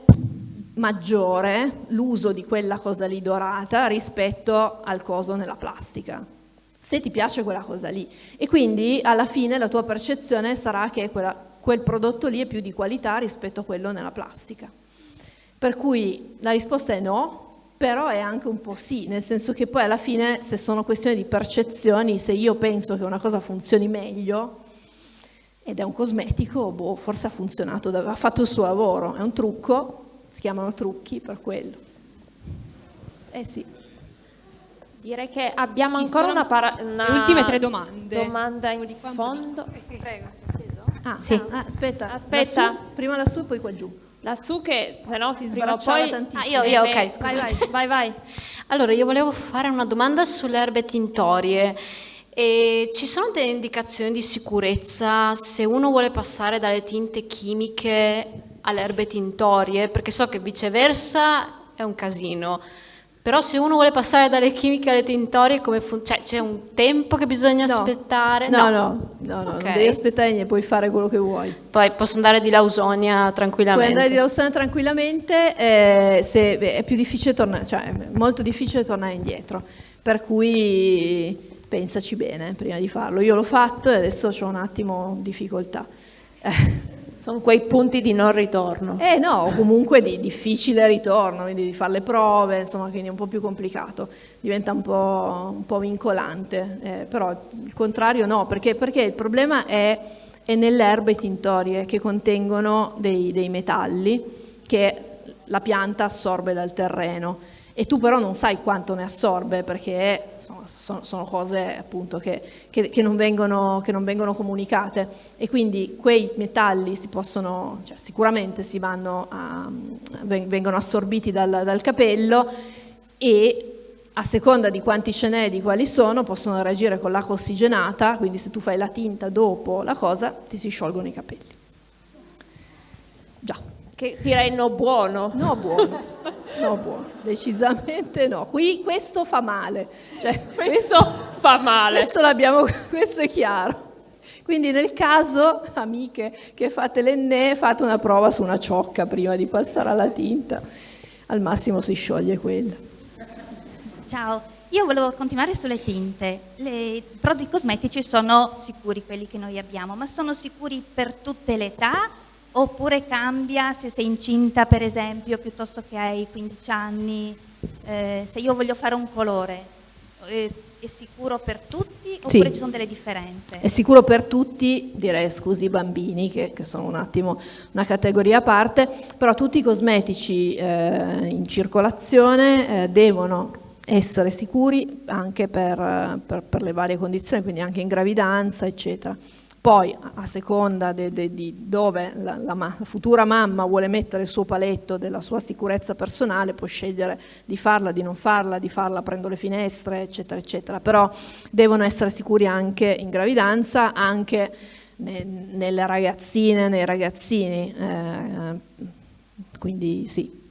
maggiore l'uso di quella cosa lì dorata rispetto al coso nella plastica, se ti piace quella cosa lì. E quindi alla fine la tua percezione sarà che quel prodotto lì è più di qualità rispetto a quello nella plastica. Per cui la risposta è no, però è anche un po' sì, nel senso che poi alla fine, se sono questioni di percezioni, se io penso che una cosa funzioni meglio ed è un cosmetico, forse ha funzionato, ha fatto il suo lavoro, è un trucco, si chiamano trucchi per quello. Sì. Direi che abbiamo ancora le ultime 3 domande. Domanda in fondo. Prego. Sì. Aspetta. Lassù, prima lassù e poi qua giù. Lassù che se no si prima o sbracciava poi tantissimo. Io ok, scusate. Vai. Allora, io volevo fare una domanda sulle erbe tintorie. E ci sono delle indicazioni di sicurezza se uno vuole passare dalle tinte chimiche alle erbe tintorie? Perché so che viceversa è un casino. Però se uno vuole passare dalle chimiche alle tintorie, come c'è un tempo che bisogna aspettare? No, okay. Non devi aspettare niente, puoi fare quello che vuoi. Poi posso andare di Lausonia tranquillamente? Puoi andare di Lausonia tranquillamente, è più difficile tornare, cioè è molto difficile tornare indietro, per cui pensaci bene prima di farlo. Io l'ho fatto e adesso ho un attimo difficoltà. Sono quei punti di non ritorno. No, comunque di difficile ritorno, quindi di fare le prove, insomma, quindi è un po' più complicato, diventa un po' vincolante, però il contrario no, perché il problema è e nelle erbe tintorie che contengono dei metalli che la pianta assorbe dal terreno, e tu però non sai quanto ne assorbe, perché sono cose appunto che non vengono comunicate, e quindi quei metalli si possono, cioè, sicuramente vengono assorbiti dal capello, e a seconda di quanti ce n'è e di quali sono, possono reagire con l'acqua ossigenata, quindi se tu fai la tinta dopo la cosa, ti si sciolgono i capelli. Già. Che direi no buono. No buono, no buono, decisamente no. Qui questo fa male. Cioè, questo fa male. Questo è chiaro. Quindi nel caso, amiche che fate l'enne, fate una prova su una ciocca prima di passare alla tinta. Al massimo si scioglie quella. Ciao, io volevo continuare sulle tinte. I prodotti cosmetici sono sicuri quelli che noi abbiamo, ma sono sicuri per tutte le età? Oppure cambia se sei incinta, per esempio, piuttosto che hai 15 anni? Se io voglio fare un colore, è sicuro per tutti oppure ci sono delle differenze? È sicuro per tutti, direi scusi i bambini che sono un attimo una categoria a parte, però tutti i cosmetici in circolazione devono essere sicuri anche per le varie condizioni, quindi anche in gravidanza, eccetera. Poi, a seconda di dove la futura mamma vuole mettere il suo paletto della sua sicurezza personale, può scegliere di farla, di non farla, di farla aprendo le finestre, eccetera, eccetera. Però devono essere sicuri anche in gravidanza, anche nelle ragazzine, nei ragazzini. Quindi sì.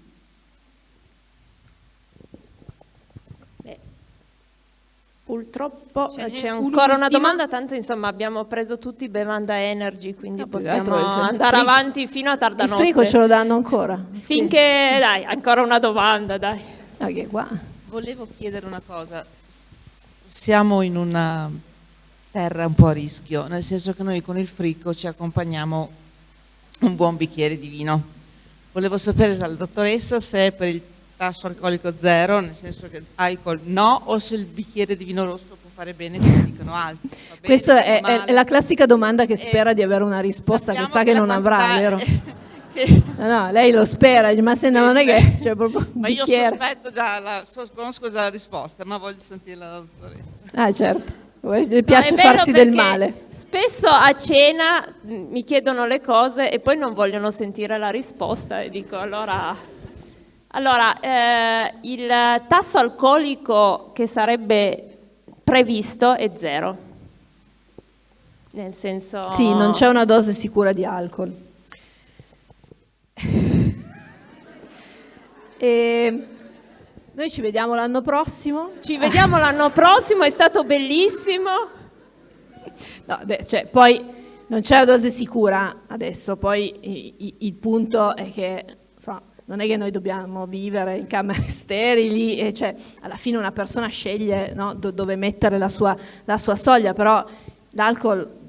Purtroppo c'è ancora una domanda, tanto insomma abbiamo preso tutti bevanda energy, quindi possiamo andare avanti fino a tarda notte. Il frigo ce lo danno ancora? Finché, dai, ancora una domanda, dai. Okay, qua. Volevo chiedere una cosa, siamo in una terra un po' a rischio, nel senso che noi con il frigo ci accompagniamo un buon bicchiere di vino. Volevo sapere dalla dottoressa se è per il tasso alcolico zero, nel senso che alcol no, o se il bicchiere di vino rosso può fare bene, come dicono altri. Questa è la classica domanda che spera di avere una risposta che sa che non avrà, vero? No, lei lo spera, ma se non è che c'è proprio un ma io bicchiere. sospetto già, conosco già la risposta, ma voglio sentire la dottoressa. Ah, certo, le piace farsi del male. Spesso a cena mi chiedono le cose e poi non vogliono sentire la risposta e dico Allora, il tasso alcolico che sarebbe previsto è 0. Nel senso... Sì, non c'è una dose sicura di alcol. E noi ci vediamo l'anno prossimo. Ci vediamo l'anno prossimo, è stato bellissimo. No, cioè, poi non c'è la dose sicura adesso, poi il punto è che... non è che noi dobbiamo vivere in camere sterili, e cioè, alla fine una persona sceglie, no, dove mettere la sua soglia, però l'alcol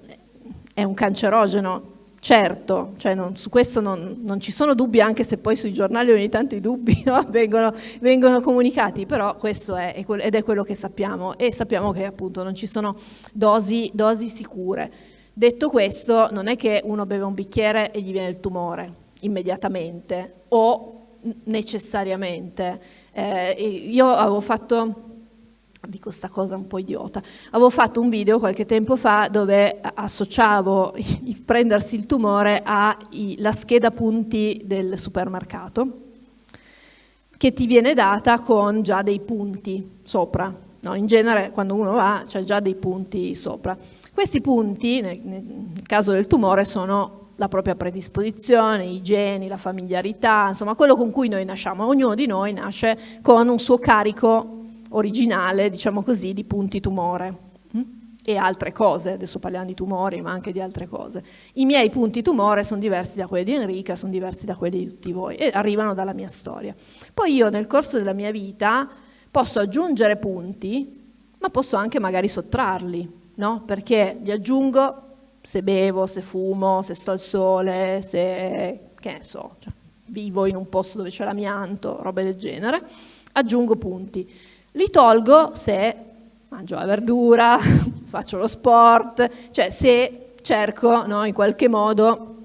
è un cancerogeno, certo, cioè su questo non ci sono dubbi, anche se poi sui giornali ogni tanto i dubbi, no, vengono comunicati, però questo ed è quello che sappiamo, e sappiamo che appunto non ci sono dosi sicure. Detto questo, non è che uno beve un bicchiere e gli viene il tumore immediatamente o necessariamente. Io avevo fatto, dico sta cosa un po' idiota, avevo fatto un video qualche tempo fa dove associavo il prendersi il tumore alla scheda punti del supermercato, che ti viene data con già dei punti sopra, no? In genere quando uno va c'è già dei punti sopra. Questi punti, nel caso del tumore, sono la propria predisposizione, i geni, la familiarità, insomma quello con cui noi nasciamo. Ognuno di noi nasce con un suo carico originale, diciamo così, di punti tumore e altre cose. Adesso parliamo di tumori, ma anche di altre cose. I miei punti tumore sono diversi da quelli di Enrica, sono diversi da quelli di tutti voi e arrivano dalla mia storia. Poi io nel corso della mia vita posso aggiungere punti, ma posso anche magari sottrarli, no? Perché li aggiungo se bevo, se fumo, se sto al sole, se, che ne so, cioè, vivo in un posto dove c'è l'amianto, robe del genere, aggiungo punti. Li tolgo se mangio la verdura, faccio lo sport, cioè se cerco, no, in qualche modo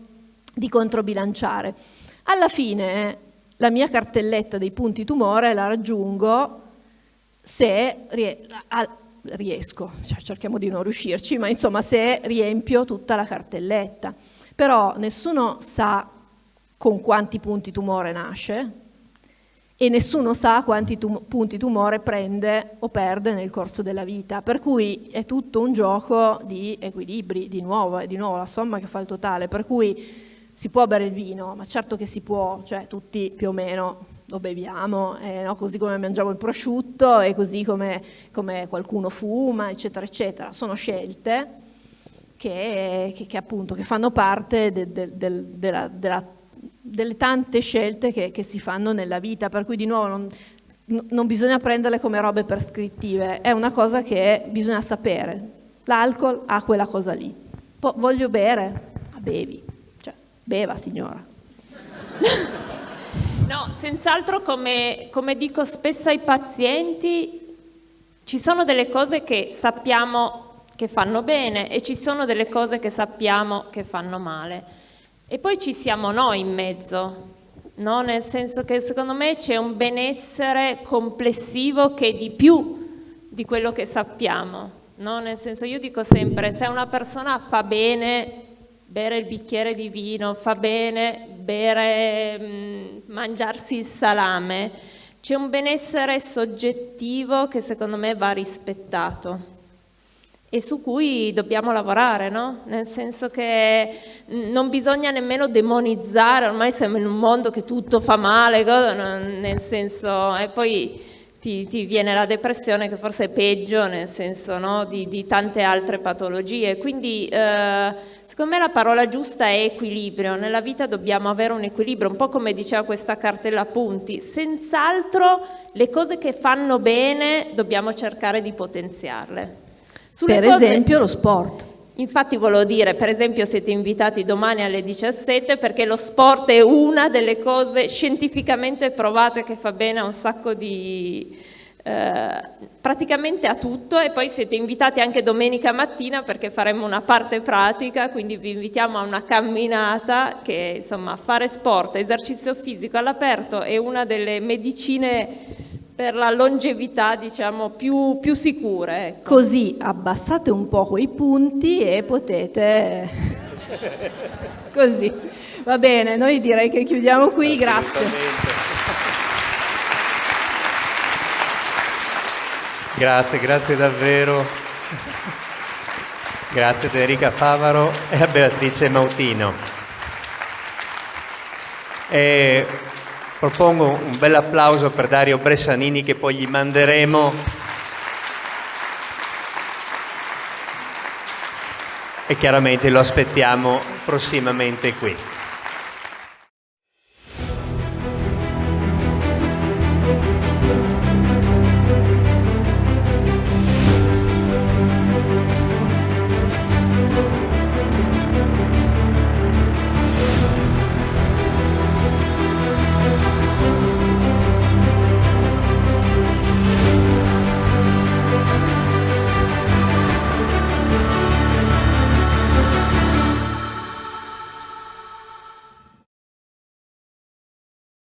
di controbilanciare. Alla fine la mia cartelletta dei punti tumore la raggiungo se riesco, cioè cerchiamo di non riuscirci, ma insomma se riempio tutta la cartelletta. Però nessuno sa con quanti punti tumore nasce e nessuno sa quanti punti tumore prende o perde nel corso della vita, per cui è tutto un gioco di equilibri, di nuovo la somma che fa il totale, per cui si può bere il vino, ma certo che si può, cioè tutti più o meno lo beviamo, no? Così come mangiamo il prosciutto e così come qualcuno fuma, eccetera, eccetera. Sono scelte che appunto che fanno parte delle tante scelte che si fanno nella vita, per cui di nuovo non bisogna prenderle come robe prescrittive, è una cosa che bisogna sapere. L'alcol ha quella cosa lì. Voglio bere? Bevi. Cioè, beva signora. No, senz'altro come dico spesso ai pazienti, ci sono delle cose che sappiamo che fanno bene e ci sono delle cose che sappiamo che fanno male. E poi ci siamo noi in mezzo, no? Nel senso che secondo me c'è un benessere complessivo che è di più di quello che sappiamo, no? Nel senso, io dico sempre, se una persona fa bene bere il bicchiere di vino, fa bene mangiarsi il salame, c'è un benessere soggettivo che secondo me va rispettato e su cui dobbiamo lavorare, no? Nel senso che non bisogna nemmeno demonizzare, ormai siamo in un mondo che tutto fa male, nel senso, e poi ti viene la depressione che forse è peggio, nel senso, no? di tante altre patologie. Quindi secondo me la parola giusta è equilibrio. Nella vita dobbiamo avere un equilibrio, un po' come diceva questa cartella appunti. Senz'altro le cose che fanno bene dobbiamo cercare di potenziarle. Per esempio lo sport. Infatti volevo dire, per esempio siete invitati domani alle 17 perché lo sport è una delle cose scientificamente provate che fa bene a un sacco di... praticamente a tutto, e poi siete invitati anche domenica mattina perché faremo una parte pratica, quindi vi invitiamo a una camminata che insomma fare sport, esercizio fisico all'aperto è una delle medicine per la longevità, diciamo, più sicure. Ecco. Così abbassate un po' quei punti e potete... Così. Va bene, noi direi che chiudiamo qui, grazie. Grazie davvero. Grazie a Enrica Favaro e a Beatrice Mautino. Propongo un bel applauso per Dario Bressanini che poi gli manderemo e chiaramente lo aspettiamo prossimamente qui.